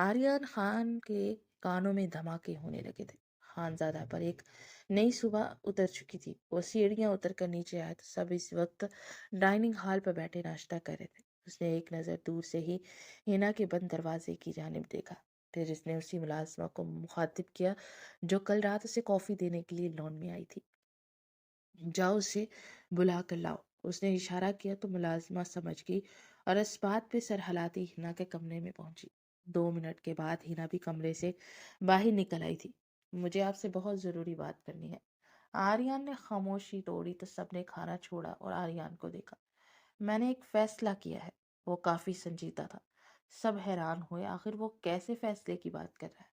آریان خان کے کانوں میں دھماکے ہونے لگے تھے۔ خانزادہ پر ایک نئی صبح اتر چکی تھی، وہ سیڑھیاں اتر کر نیچے آئے تو سب اس وقت ڈائننگ ہال پر بیٹھے ناشتہ کر رہے تھے۔ اس نے ایک نظر دور سے ہی ہینا کے بند دروازے کی جانب دیکھا، پھر اس نے اسی ملازمہ کو مخاطب کیا جو کل رات اسے کافی دینے کے لیے لان میں آئی تھی۔ جاؤ اسے بلا کر لاؤ۔ اس نے اشارہ کیا تو ملازمہ سمجھ گئی اور اس بات پہ سر ہلاتی ہینا کے کمرے میں پہنچی۔ 2 منٹ کے بعد ہینا بھی کمرے سے باہر نکل آئی تھی۔ مجھے آپ سے بہت ضروری بات کرنی ہے۔ آریان نے خاموشی توڑی تو سب نے کھانا چھوڑا اور آریان کو دیکھا۔ میں نے ایک فیصلہ کیا ہے۔ وہ کافی سنجیدہ تھا، سب حیران ہوئے، آخر وہ کیسے فیصلے کی بات کر رہا ہے؟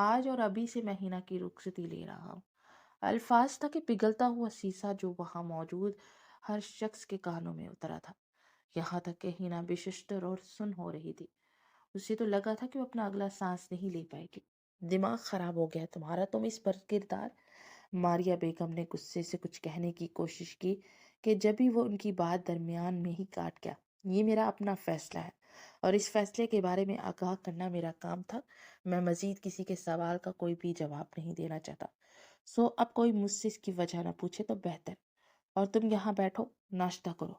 آج اور ابھی سے میں ہینا کی رخصتی لے رہا ہوں۔ الفاظ تھا کہ پگھلتا ہوا سیسا جو وہاں موجود ہر شخص کے کانوں میں اترا تھا، یہاں تک کہ ہینا بششتر اور سن ہو رہی تھی۔ اسے تو لگا تھا کہ وہ اپنا اگلا سانس نہیں لے پائے گی۔ دماغ خراب ہو گیا تمہارا، تم اس پر کردار؟ ماریا بیگم نے غصے سے کچھ کہنے کی کوشش کی کہ جب بھی وہ ان کی بات درمیان میں ہی کاٹ گیا۔ یہ میرا اپنا فیصلہ ہے اور اس فیصلے کے بارے میں آگاہ کرنا میرا کام تھا۔ میں مزید کسی کے سوال کا کوئی بھی جواب نہیں دینا چاہتا، سو اب کوئی مجھ سے اس کی وجہ نہ پوچھے تو بہتر۔ اور تم یہاں بیٹھو، ناشتہ کرو۔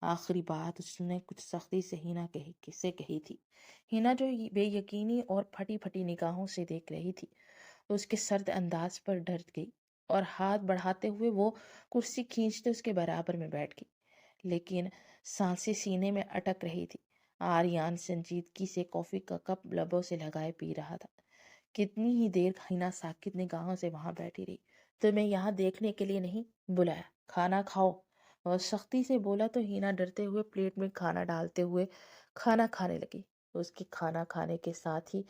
آخری بات اس نے کچھ سختی سے ہینا سے کہی تھی۔ ہینا جو بے یقینی اور پھٹی پھٹی نگاہوں سے دیکھ رہی تھی، اس کے سرد انداز پر ڈر گئی اور ہاتھ بڑھاتے ہوئے وہ کرسی کھینچتے اس کے برابر میں بیٹھ گئی، لیکن سانسیں سینے میں اٹک رہی تھی۔ آریان سنجیدگی سے کافی کا کپ لبوں سے لگائے پی رہا تھا۔ کتنی ہی دیر ہینا ساکت نگاہوں سے وہاں بیٹھی رہی۔ تمہیں یہاں دیکھنے کے لیے نہیں بلایا، کھانا کھاؤ، اور سختی سے بولا تو ہینا ڈرتے ہوئے پلیٹ میں کھانا ڈالتے ہوئے کھانا کھانے لگی۔ اس کے کھانا کھانے کے ساتھ ہی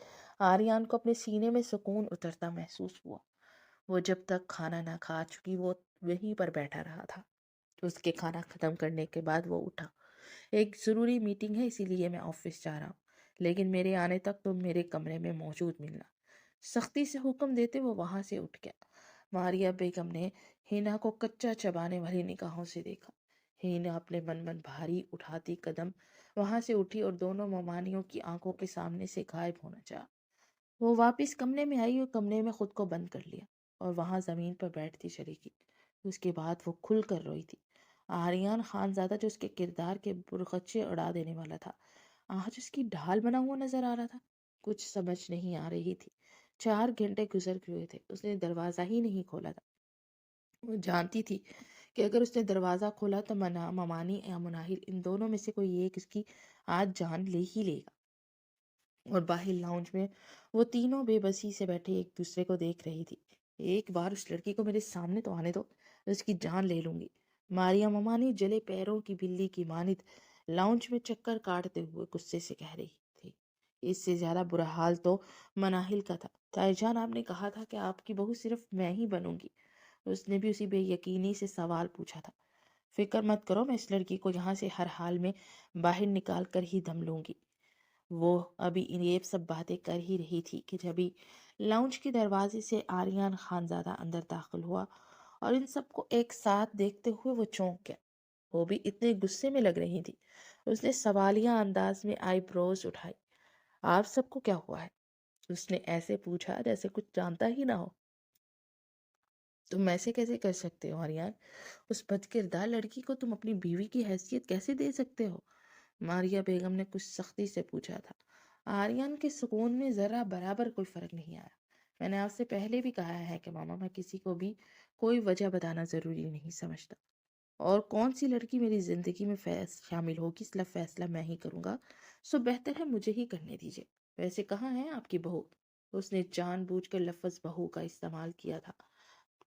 آریان کو اپنے سینے میں سکون اترتا محسوس ہوا۔ وہ جب تک کھانا نہ کھا چکی وہ وہیں پر بیٹھا رہا تھا۔ اس کے کھانا ختم کرنے کے بعد وہ اٹھا۔ ایک ضروری میٹنگ ہے، اسی لیے میں آفس جا رہا ہوں، لیکن میرے آنے تک تم میرے کمرے میں موجود ملنا۔ سختی سے حکم دیتے وہ وہاں سے اٹھ گیا۔ ماریا بیگم نے ہینا کو کچا چبانے والی نگاہوں سے دیکھا۔ ہینا اپنے من بھاری اٹھاتی قدم وہاں سے اٹھی اور دونوں ممانیوں کی آنکھوں کے سامنے سے غائب ہونا چاہا۔ وہ واپس کمرے میں آئی اور کمرے میں خود کو بند کر لیا اور وہاں زمین پر بیٹھتی چلی گئی۔ اس کے بعد وہ کھل کر روئی تھی۔ آریان خانزادہ جو اس کے کردار کے برخچے اڑا دینے والا تھا، آج اس کی ڈھال بنا ہوا نظر آ رہا تھا۔ کچھ سمجھ نہیں آ رہی تھی۔ 4 گھنٹے گزر گئے تھے، اس نے دروازہ ہی نہیں کھولا تھا۔ وہ جانتی تھی کہ اگر اس نے دروازہ کھولا تو ممانی یا مناہل ان دونوں میں سے کوئی ایک اس کی آج جان لے ہی لے گا۔ اور باہر لاؤنج میں وہ تینوں بے بسی سے بیٹھے ایک دوسرے کو دیکھ رہی تھی۔ ایک بار اس لڑکی کو میرے سامنے تو آنے دو، اس کی جان لے لوں گی، ماریا ممانی جلے پیروں کی بلی کی مانند لاؤنج میں چکر کاٹتے ہوئے غصے سے کہہ رہی تھی۔ اس سے زیادہ برا حال تو مناہل کا تھا۔ تائی جان، آپ نے کہا تھا کہ آپ کی بہو صرف میں ہی بنوں گی۔ اس نے بھی اسی بے یقینی سے سوال پوچھا تھا۔ فکر مت کرو، میں اس لڑکی کو یہاں سے ہر حال میں باہر نکال کر ہی دم لوں گی۔ وہ ابھی یہ سب باتیں کر ہی رہی تھی کہ جبھی لاؤنج کے دروازے سے آریان خانزادہ اندر داخل ہوا اور ان سب کو ایک ساتھ دیکھتے ہوئے وہ چونک گیا۔ وہ بھی اتنے غصے میں لگ رہی تھی۔ اس نے سوالیہ انداز میں آئی بروز اٹھائی۔ آپ سب کو کیا ہوا ہے؟ اس نے ایسے پوچھا جیسے کچھ جانتا ہی نہ ہو۔ تم ایسے کیسے کر سکتے ہو آریان؟ اس بد کردار لڑکی کو تم اپنی بیوی کی حیثیت کیسے دے سکتے ہو؟ ماریا بیگم نے کچھ سختی سے پوچھا تھا۔ آریان کے سکون میں ذرا برابر کوئی فرق نہیں آیا۔ میں نے آپ سے پہلے بھی کہا ہے کہ ماما، میں کسی کو بھی کوئی وجہ بتانا ضروری نہیں سمجھتا، اور کون سی لڑکی میری زندگی میں شامل ہوگی اس کا فیصلہ میں ہی کروں گا، سو بہتر ہے مجھے ہی کرنے دیجیے۔ ویسے کہاں ہے آپ کی بہو؟ اس نے جان بوجھ کر لفظ بہو کا استعمال کیا تھا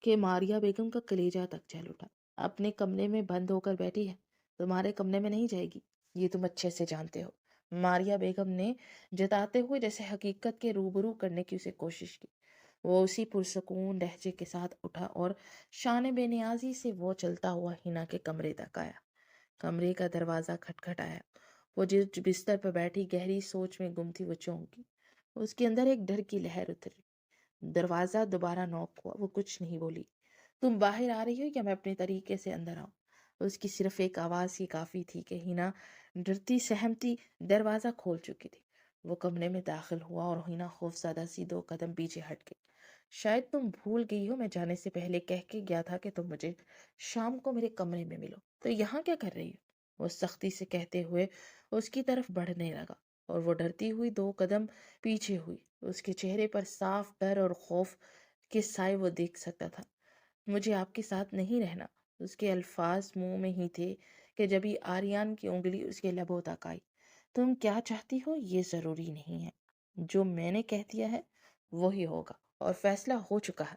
کہ ماریا بیگم کا کلیجہ تک جل اٹھا۔ اپنے کمرے میں بند ہو کر بیٹھی ہے، تمہارے کمرے میں نہیں جائے گی، یہ تم اچھے سے جانتے ہو، ماریا بیگم نے جتاتے ہوئے جیسے حقیقت کے روبرو کرنے کی اسے کوشش کی۔ وہ اسی پرسکون لہجے کے ساتھ اٹھا اور شان بے نیازی سے وہ چلتا ہوا ہینا کے کمرے تک آیا۔ کمرے کا دروازہ کھٹکھٹایا۔ وہ جس بستر پر بیٹھی گہری سوچ میں گم تھی وہ چونکی۔ اس کے اندر ایک ڈر کی لہر اتری۔ دروازہ دوبارہ نوک ہوا۔ وہ کچھ نہیں بولی۔ تم باہر آ رہی ہو یا میں اپنے طریقے سے اندر آؤں؟ اس کی صرف ایک آواز ہی کافی تھی کہ ہینا ڈرتی سہمتی دروازہ کھول چکی تھی۔ وہ کمرے میں داخل ہوا اور ہینا خوفزدہ سی 2 قدم پیچھے ہٹ گئی۔ شاید تم بھول گئی ہو، میں جانے سے پہلے کہہ کے گیا تھا کہ تم مجھے شام کو میرے کمرے میں ملو، تو یہاں کیا کر رہی ہو؟ وہ سختی سے کہتے ہوئے اس کی طرف بڑھنے لگا اور وہ ڈرتی ہوئی 2 قدم پیچھے ہوئی۔ اس کے چہرے پر صاف ڈر اور خوف کے سائے وہ دیکھ سکتا تھا۔ مجھے آپ کے ساتھ نہیں رہنا۔ اس کے الفاظ منہ میں ہی تھے کہ جبھی آریان کی انگلی اس کے لبوں تک آئی۔ تم کیا چاہتی ہو یہ ضروری نہیں ہے، جو میں نے کہہ دیا ہے وہی ہوگا اور فیصلہ ہو چکا ہے۔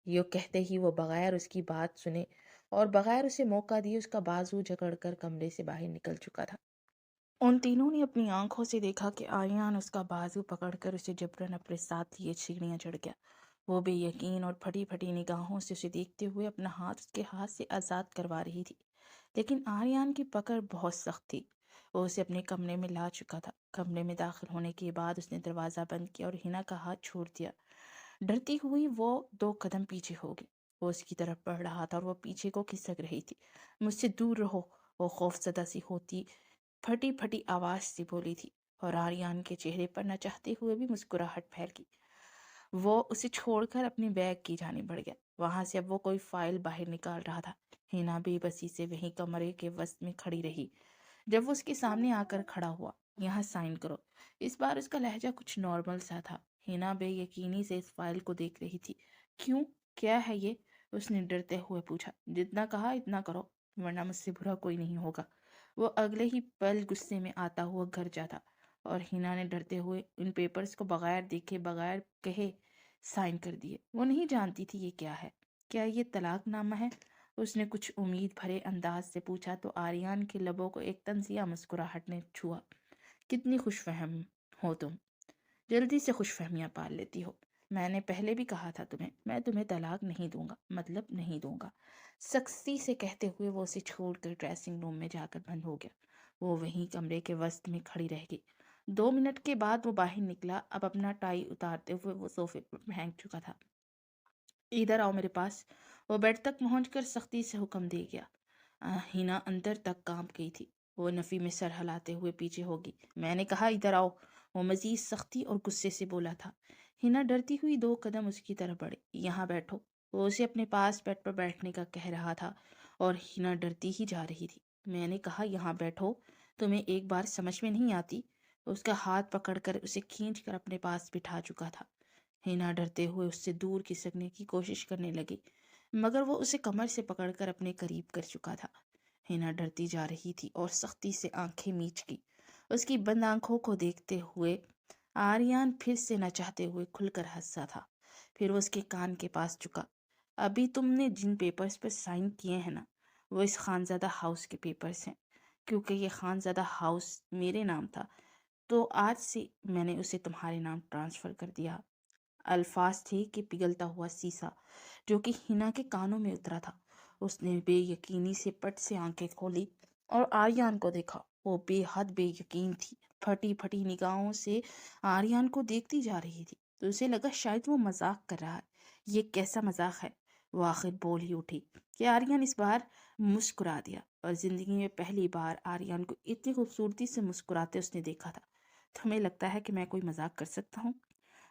یہ کہتے ہی وہ بغیر اس کی بات سنے اور بغیر اسے موقع دیے اس کا بازو جکڑ کر کمرے سے باہر نکل چکا تھا۔ ان تینوں نے اپنی آنکھوں سے دیکھا کہ آریان اس کا بازو پکڑ کر اسے جبرن اپنے ساتھ لیے سیڑھیاں چڑھ گیا۔ وہ بے یقین اور پھٹی پھٹی نگاہوں سے اسے دیکھتے ہوئے اپنا ہاتھ اس کے ہاتھ سے آزاد کروا رہی تھی، لیکن آریان کی پکڑ بہت سخت تھی۔ وہ اسے اپنے کمرے میں لا چکا تھا۔ کمرے میں داخل ہونے کے بعد اس نے دروازہ بند کیا اور ہینا کا ہاتھ چھوڑ دیا۔ ڈرتی ہوئی وہ 2 قدم پیچھے ہو گئی۔ وہ اس کی طرف بڑھ رہا تھا اور وہ پیچھے کو کھسک رہی تھی۔ مجھ سے دور رہو، وہ خوف زدہ سی ہوتی پھٹی پھٹی آواز سے بولی تھی، اور آریان کے چہرے پر نہ چاہتے ہوئے بھی مسکراہٹ پھیل گئی۔ وہ اسے چھوڑ کر اپنے بیگ کی جانب بڑھ گیا۔ وہاں سے اب وہ کوئی فائل باہر نکال رہا تھا۔ ہینا بے بسی سے وہیں کمرے کے وسط میں کھڑی رہی۔ جب وہ اس کے سامنے آ کر کھڑا ہوا، یہاں سائن کرو۔ اس بار اس کا لہجہ کچھ نارمل سا تھا۔ ہینا بے یقینی سے اس فائل کو دیکھ رہی تھی۔ کیوں؟ کیا ہے یہ؟ اس نے ڈرتے ہوئے پوچھا۔ جتنا کہا اتنا کرو، ورنہ مجھ سے برا کوئی نہیں ہوگا۔ وہ اگلے ہی پل غصے میں آتا ہوا گھر جاتا، اور ہینا نے ڈرتے ہوئے ان پیپرز کو بغیر دیکھے بغیر کہے سائن کر دیے۔ وہ نہیں جانتی تھی یہ کیا ہے۔ کیا یہ طلاق نامہ ہے؟ اس نے کچھ امید بھرے انداز سے پوچھا تو آریان کے لبوں کو ایک طنزیہ مسکراہٹ نے چھوا۔ کتنی خوش فہم ہو تم، جلدی سے خوش فہمیاں پال لیتی ہو۔ میں نے پہلے بھی کہا تھا تمہیں، میں تمہیں طلاق نہیں دوں گا، مطلب نہیں دوں گا، سختی سے کہتے ہوئے وہ اسے چھوڑ کر ڈریسنگ روم میں جا کر بند ہو گیا۔ وہ وہیں کمرے کے وسط میں کھڑی رہ گئی۔ 2 منٹ کے بعد وہ باہر نکلا۔ اب اپنا ٹائی اتارتے ہوئے وہ صوفے پر پھینک چکا تھا۔ ادھر آؤ میرے پاس، وہ بیڈ تک پہنچ کر سختی سے حکم دے گیا۔ ہینا اندر تک کانپ گئی تھی۔ وہ نفی میں سر ہلاتے ہوئے پیچھے ہوگی۔ میں نے کہا ادھر آؤ، وہ مزید سختی اور غصے سے بولا تھا۔ ہینا ڈرتی ہوئی 2 قدم اس کی طرف بڑھی۔ یہاں بیٹھو، وہ اسے اپنے پاس بیڈ پر بیٹھنے کا کہہ رہا تھا، اور ہینا ڈرتی ہی جا رہی تھی۔ میں نے کہا یہاں بیٹھو، تمہیں ایک بار سمجھ میں نہیں آتی؟ اس کا ہاتھ پکڑ کر اسے کھینچ کر اپنے پاس بٹھا چکا تھا۔ ہینا ڈرتے ہوئے اس سے دور کھسکنے کی کوشش کرنے لگی، مگر وہ اسے کمر سے پکڑ کر اپنے قریب کر چکا تھا۔ ہینا ڈرتی جا رہی تھی اور سختی سے آنکھیں میچ کی۔ اس کی بند آنکھوں کو دیکھتے ہوئے آریان پھر سے نہ چاہتے ہوئے کھل کر ہنسا تھا۔ پھر وہ اس کے کان کے پاس جھکا۔ ابھی تم نے جن پیپرز پر سائن کیے ہیں نا، وہ اس خانزادہ ہاؤس کے پیپرز ہیں۔ کیونکہ یہ خانزادہ ہاؤس میرے نام تھا تو آج سے میں نے اسے تمہارے نام ٹرانسفر کر دیا۔ الفاظ تھے کہ پگھلتا ہوا سیسا جو کہ ہینا کے کانوں میں اترا تھا۔ اس نے بے یقینی سے پٹ سے آنکھیں کھولی اور آریان کو دیکھا۔ وہ بے حد بے یقین تھی، پھٹی پھٹی نگاہوں سے آریان کو دیکھتی جا رہی تھی، تو اسے لگا شاید وہ مذاق کر رہا ہے۔ یہ کیسا مذاق ہے؟ وہ آخر بول ہی اٹھی کہ آریان اس بار مسکرا دیا، اور زندگی میں پہلی بار آریان کو اتنی خوبصورتی سے مسکراتے اس نے دیکھا تھا۔ تمہیں لگتا ہے کہ میں کوئی مذاق کر سکتا ہوں؟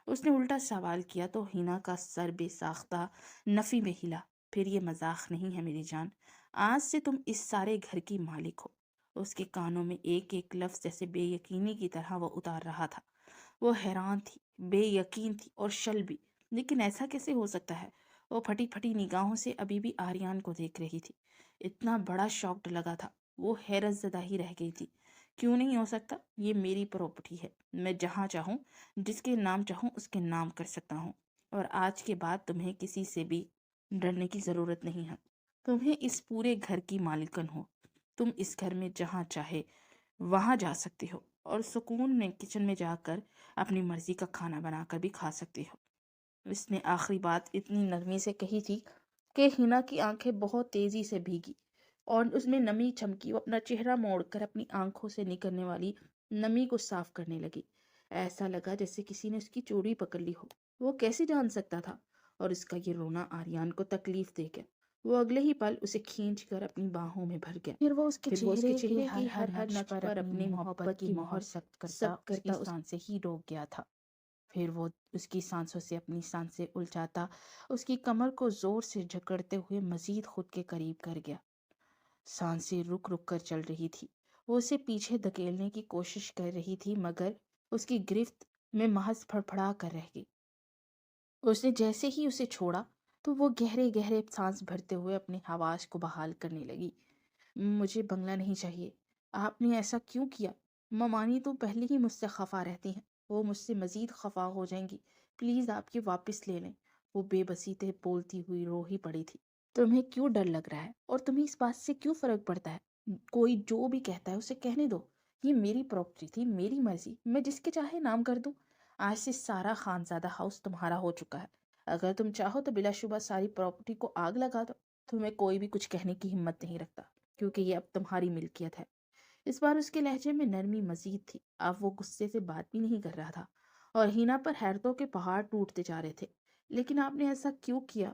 اس نے الٹا سوال کیا تو ہینا کا سر بے ساختہ نفی میں ہلا۔ پھر یہ مذاق نہیں ہے میری جان، آج سے تم اس سارے گھر کی مالک ہو۔ اس کے کانوں میں ایک ایک لفظ جیسے بے یقینی کی طرح وہ اتار رہا تھا۔ وہ حیران تھی، بے یقین تھی اور شل بھی، لیکن ایسا کیسے ہو سکتا ہے؟ وہ پھٹی پھٹی نگاہوں سے ابھی بھی آریان کو دیکھ رہی تھی۔ اتنا بڑا شاکڈ لگا تھا، وہ حیرت زدہ ہی رہ گئی تھی۔ کیوں نہیں ہو سکتا؟ یہ میری پراپرٹی ہے، میں جہاں چاہوں جس کے نام چاہوں اس کے نام کر سکتا ہوں، اور آج کے بعد تمہیں کسی سے بھی ڈرنے کی ضرورت نہیں ہے۔ تمہیں اس پورے گھر کی مالکن ہو، تم اس گھر میں جہاں چاہے وہاں جا سکتے ہو، اور سکون میں کچن میں جا کر اپنی مرضی کا کھانا بنا کر بھی کھا سکتے ہو۔ اس نے آخری بات اتنی نرمی سے کہی تھی کہ ہینا کی آنکھیں بہت تیزی سے بھیگی اور اس میں نمی چمکی۔ وہ اپنا چہرہ موڑ کر اپنی آنکھوں سے نکلنے والی نمی کو صاف کرنے لگی۔ ایسا لگا جیسے کسی نے اس کی چوڑی پکڑ لی ہو۔ وہ کیسے جان سکتا تھا؟ اور اس کا یہ رونا آریان کو تکلیف دے گیا۔ وہ اگلے ہی پل اسے کھینچ کر اپنی باہوں میں بھر گیا۔ پھر وہ اس کے چہرے کی ہر نقش پر اپنی محبت کی مہر سب کرتا اس سانسیں ہی روک گیا تھا۔ پھر وہ اس کی سانسوں سے اپنی سانسیں الجھاتا اس کی کمر کو زور سے جکڑتے ہوئے مزید خود کے قریب کر گیا۔ سانسیں رک رک کر چل رہی تھی۔ وہ اسے پیچھے دھکیلنے کی کوشش کر رہی تھی، مگر اس کی گرفت میں محض پھڑپھڑا کر رہ گئی۔ اس نے جیسے ہی اسے چھوڑا تو وہ گہرے گہرے سانس بھرتے ہوئے اپنے حواس کو بحال کرنے لگی۔ مجھے بنگلہ نہیں چاہیے۔ آپ نے ایسا کیوں کیا؟ ممانی تو پہلے ہی مجھ سے خفا رہتی ہیں، وہ مجھ سے مزید خفا ہو جائیں گی۔ پلیز آپ یہ واپس لے لیں۔ وہ بے بسی سے بولتی ہوئی رو ہی پڑی تھی۔ تمہیں کیوں ڈر لگ رہا ہے اور تمہیں اس بات سے کیوں فرق پڑتا ہے؟ کوئی جو بھی کہتا ہے اسے کہنے دو۔ یہ میری پراپرٹی تھی، میری مرضی، میں جس کے چاہے نام کر دوں۔ آج سے سارا خانزادہ ہاؤس تمہارا ہو چکا ہے۔ اگر تم چاہو تو بلا شبہ ساری پراپرٹی کو آگ لگا دو۔ تمہیں کوئی بھی کچھ کہنے کی ہمت نہیں رکھتا، کیونکہ یہ اب تمہاری ملکیت ہے۔ اس بار اس کے لہجے میں نرمی مزید تھی۔ اب وہ غصے سے بات بھی نہیں کر رہا تھا، اور ہینا پر حیرتوں کے پہاڑ ٹوٹتے جا رہے تھے۔ لیکن آپ نے ایسا کیوں کیا؟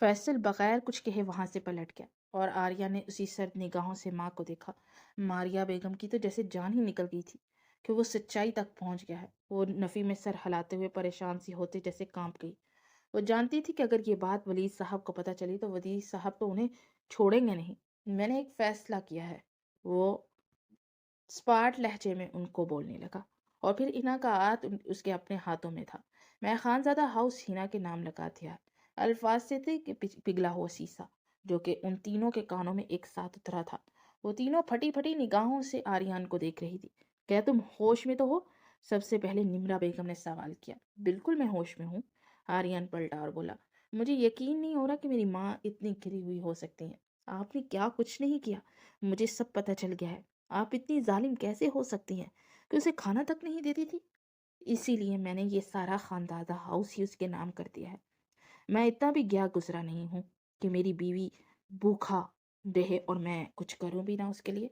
فیصل بغیر کچھ کہے وہاں سے پلٹ گیا اور آریہ نے اسی سرد نگاہوں سے ماں کو دیکھا۔ ماریا بیگم کی تو جیسے جان ہی نکل گئی تھی کہ وہ سچائی تک پہنچ گیا ہے۔ وہ نفی میں سر ہلاتے ہوئے پریشان سی ہوتے جیسے کانپ گئی۔ وہ جانتی تھی کہ اگر یہ بات ولید صاحب کو پتہ چلی تو ولید صاحب تو انہیں چھوڑیں گے نہیں۔ میں نے ایک فیصلہ کیا ہے، وہ اسپاٹ لہجے میں ان کو بولنے لگا، اور پھر ہینا کا ہاتھ اس کے اپنے ہاتھوں میں تھا۔ میں خانزادہ ہاؤس ہینا کے نام لگا دیا۔ الفاظ سے تھے کہ پگھلا ہوا سیسا جو کہ ان تینوں کے کانوں میں ایک ساتھ اترا تھا۔ وہ تینوں پھٹی پھٹی نگاہوں سے آریان کو دیکھ رہی تھی۔ کیا تم ہوش میں تو ہو؟ سب سے پہلے نمرا بیگم نے سوال کیا۔ بالکل میں ہوش میں ہوں، آریان پلٹا اور بولا۔ مجھے یقین نہیں ہو رہا کہ میری ماں اتنی گری ہوئی ہو سکتی ہیں۔ آپ نے کیا کچھ نہیں کیا، مجھے سب پتہ چل گیا ہے۔ آپ اتنی ظالم کیسے ہو سکتی ہیں کہ اسے کھانا تک نہیں دیتی تھی؟ اسی لیے میں نے یہ سارا خاندادہ ہاؤس ہی اس کے نام کر دیا ہے۔ میں اتنا بھی گیا گزرا نہیں ہوں کہ میری بیوی بھوکا رہے اور میں کچھ کروں بھی نہ اس کے لیے۔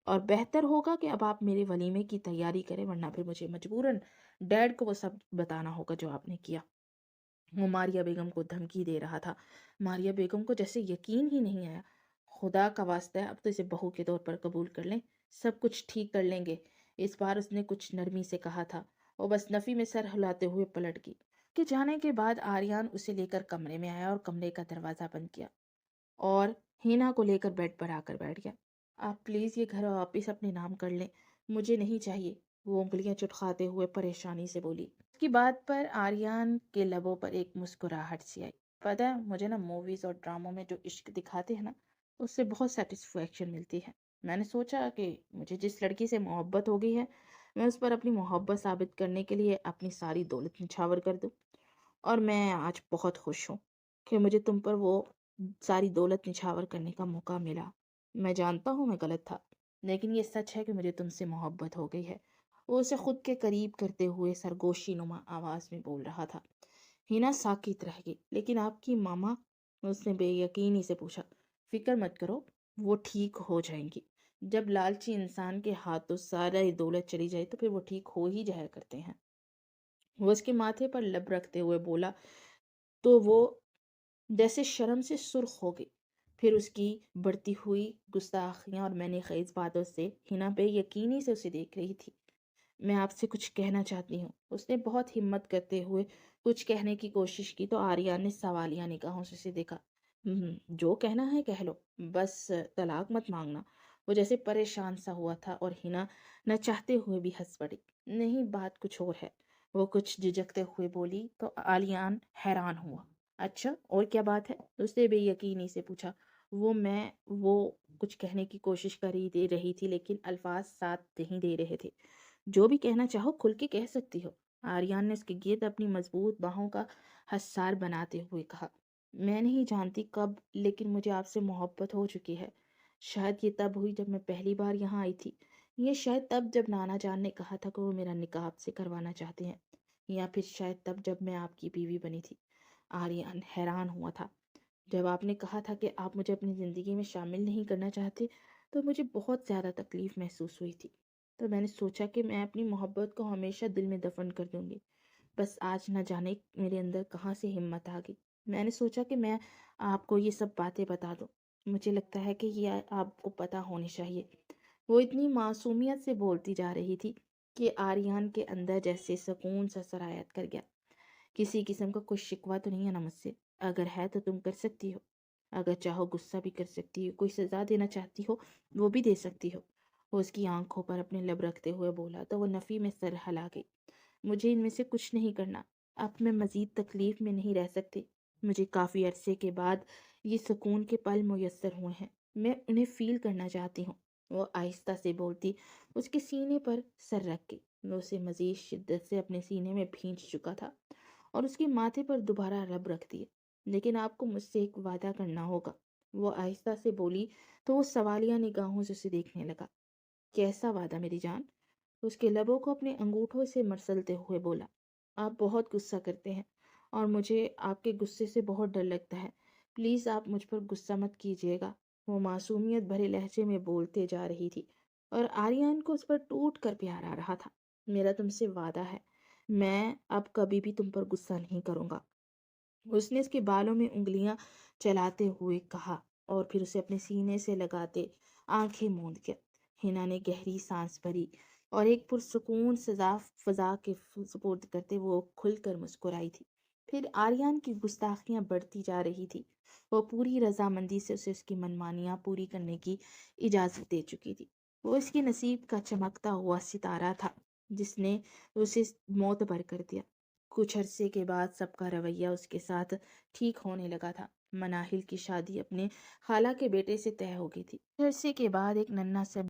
اور بہتر ہوگا کہ اب آپ میرے ولیمے کی تیاری کریں، ورنہ پھر مجھے مجبوراً ڈیڈ کو وہ سب بتانا ہوگا جو آپ نے کیا۔ وہ ماریا بیگم کو دھمکی دے رہا تھا۔ ماریا بیگم کو جیسے یقین ہی نہیں آیا۔ خدا کا واسطہ ہے اب تو اسے بہو کے طور پر قبول کر لیں، سب کچھ ٹھیک کر لیں گے۔ اس بار اس نے کچھ نرمی سے کہا تھا۔ وہ بس نفی میں سر ہلاتے ہوئے پلٹ گئی۔ کہ جانے کے بعد آریان اسے لے کر کمرے میں آیا اور کمرے کا دروازہ بند کیا اور ہینا کو لے کر بیڈ پر آ کر بیٹھ گیا۔ آپ پلیز یہ گھر واپس اپنے نام کر لیں، مجھے نہیں چاہیے، وہ انگلیاں چٹکاتے ہوئے پریشانی سے بولی۔ اس کی بات پر آریان کے لبوں پر ایک مسکراہٹ سی آئی۔ پتہ ہے مجھے نا موویز اور ڈراموں میں جو عشق دکھاتے ہیں نا، اس سے بہت سیٹسفیکشن ملتی ہے۔ میں نے سوچا کہ مجھے جس لڑکی سے محبت ہو گئی ہے میں اس پر اپنی محبت ثابت کرنے کے لیے اپنی ساری دولت نچھاور کر دوں، اور میں آج بہت خوش ہوں کہ مجھے تم پر وہ ساری دولت نچھاور کرنے کا موقع ملا۔ میں جانتا ہوں میں غلط تھا، لیکن یہ سچ ہے کہ مجھے تم سے محبت ہو گئی ہے۔ وہ اسے خود کے قریب کرتے ہوئے سرگوشی نما آواز میں بول رہا تھا۔ ہینا ساکت رہ گئی۔ لیکن آپ کی ماما؟ اس نے بے یقینی سے پوچھا۔ فکر مت کرو، وہ ٹھیک ہو جائیں گی۔ جب لالچی انسان کے ہاتھوں سارا دولت چلی جائے تو پھر وہ ٹھیک ہو ہی جایا کرتے ہیں۔ وہ اس کے ماتھے پر لب رکھتے ہوئے بولا تو وہ جیسے شرم سے سرخ ہو گئی۔ پھر اس کی بڑھتی ہوئی گستاخیاں اور میں نے خیز باتوں سے ہینا بے یقینی سے اسے دیکھ رہی تھی۔ میں آپ سے کچھ کہنا چاہتی ہوں، اس نے بہت ہمت کرتے ہوئے کچھ کہنے کی کوشش کی تو آریان نے سوالیہ نگاہوں سے اسے دیکھا۔ جو کہنا ہے کہہ لو، بس طلاق مت مانگنا۔ وہ جیسے پریشان سا ہوا تھا اور ہینا نہ چاہتے ہوئے بھی ہنس پڑی۔ نہیں، بات کچھ اور ہے، وہ کچھ جھجکتے ہوئے بولی تو آریان حیران ہوا۔ اچھا، اور کیا بات ہے؟ اس نے بے یقینی سے پوچھا۔ وہ کچھ کہنے کی کوشش کر ہی دے رہی تھی لیکن الفاظ ساتھ نہیں دے رہے تھے۔ جو بھی کہنا چاہو کھل کے کہہ سکتی ہو، آریان نے اس کے گرد اپنی مضبوط باہوں کا حصار بناتے ہوئے کہا۔ میں نہیں جانتی کب، لیکن مجھے آپ سے محبت ہو چکی ہے۔ شاید یہ تب ہوئی جب میں پہلی بار یہاں آئی تھی، یہ شاید تب جب نانا جان نے کہا تھا کہ وہ میرا نکاح آپ سے کروانا چاہتے ہیں، یا پھر شاید تب جب میں آپ کی بیوی بنی تھی۔ آریان حیران ہوا تھا۔ جب آپ نے کہا تھا کہ آپ مجھے اپنی زندگی میں شامل نہیں کرنا چاہتے تو مجھے بہت زیادہ تکلیف محسوس ہوئی تھی، تو میں نے سوچا کہ میں اپنی محبت کو ہمیشہ دل میں دفن کر دوں گی۔ بس آج نہ جانے میرے اندر کہاں سے ہمت آ گئی، میں نے سوچا کہ میں آپ کو یہ سب باتیں بتا دوں، مجھے لگتا ہے کہ یہ آپ کو پتہ ہونی چاہیے۔ وہ اتنی معصومیت سے بولتی جا رہی تھی کہ آریان کے اندر جیسے سکون سا سرایت کر گیا۔ کسی قسم کا کوئی شکوہ تو نہیں ہے نا مجھ سے؟ اگر ہے تو تم کر سکتی ہو، اگر چاہو غصہ بھی کر سکتی ہو، کوئی سزا دینا چاہتی ہو وہ بھی دے سکتی ہو۔ وہ اس کی آنکھوں پر اپنے لب رکھتے ہوئے بولا تو وہ نفی میں سر ہلا گئی۔ مجھے ان میں سے کچھ نہیں کرنا، اب میں مزید تکلیف میں نہیں رہ سکتی۔ مجھے کافی عرصے کے بعد یہ سکون کے پل میسر ہوئے ہیں، میں انہیں فیل کرنا چاہتی ہوں۔ وہ آہستہ سے بولتی اس کے سینے پر سر رکھ گئی۔ وہ اسے مزید شدت سے اپنے سینے میں بھینچ چکا تھا اور اس کے ماتھے پر دوبارہ رب رکھ دیے۔ لیکن آپ کو مجھ سے ایک وعدہ کرنا ہوگا، وہ آہستہ سے بولی تو وہ سوالیہ نگاہوں سے اسے دیکھنے لگا۔ کیسا وعدہ میری جان؟ اس کے لبوں کو اپنے انگوٹھوں سے مرسلتے ہوئے بولا۔ آپ بہت غصہ کرتے ہیں اور مجھے آپ کے غصے سے بہت ڈر لگتا ہے، پلیز آپ مجھ پر غصہ مت کیجیے گا۔ وہ معصومیت بھرے لہجے میں بولتے جا رہی تھی اور آریان کو اس پر ٹوٹ کر پیار آ رہا تھا۔ میرا تم سے وعدہ ہے، میں اب کبھی بھی تم پر غصہ نہیں کروں گا۔ اس نے اس کے بالوں میں انگلیاں چلاتے ہوئے کہا اور پھر اسے اپنے سینے سے لگاتے آنکھیں موند گیا۔ ہنا نے گہری سانس بھری اور ایک پرسکون فضا کے سپرد کرتے وہ کھل کر مسکرائی تھی۔ پھر آریان کی گستاخیاں بڑھتی جا رہی تھی۔ وہ پوری رضامندی سے اسے اس کی منمانیاں پوری کرنے کی اجازت دے چکی تھی۔ وہ اس کے نصیب کا چمکتا ہوا ستارہ تھا جس نے اسے معتبر کر دیا۔ کچھ عرصے کے بعد سب کا رویہ اس کے ساتھ ٹھیک ہونے لگا تھا۔ مناہل کی شادی اپنے خالہ کے بیٹے سے طے ہو گئی تھی۔ عرصے کے بعد ایک ننھا سا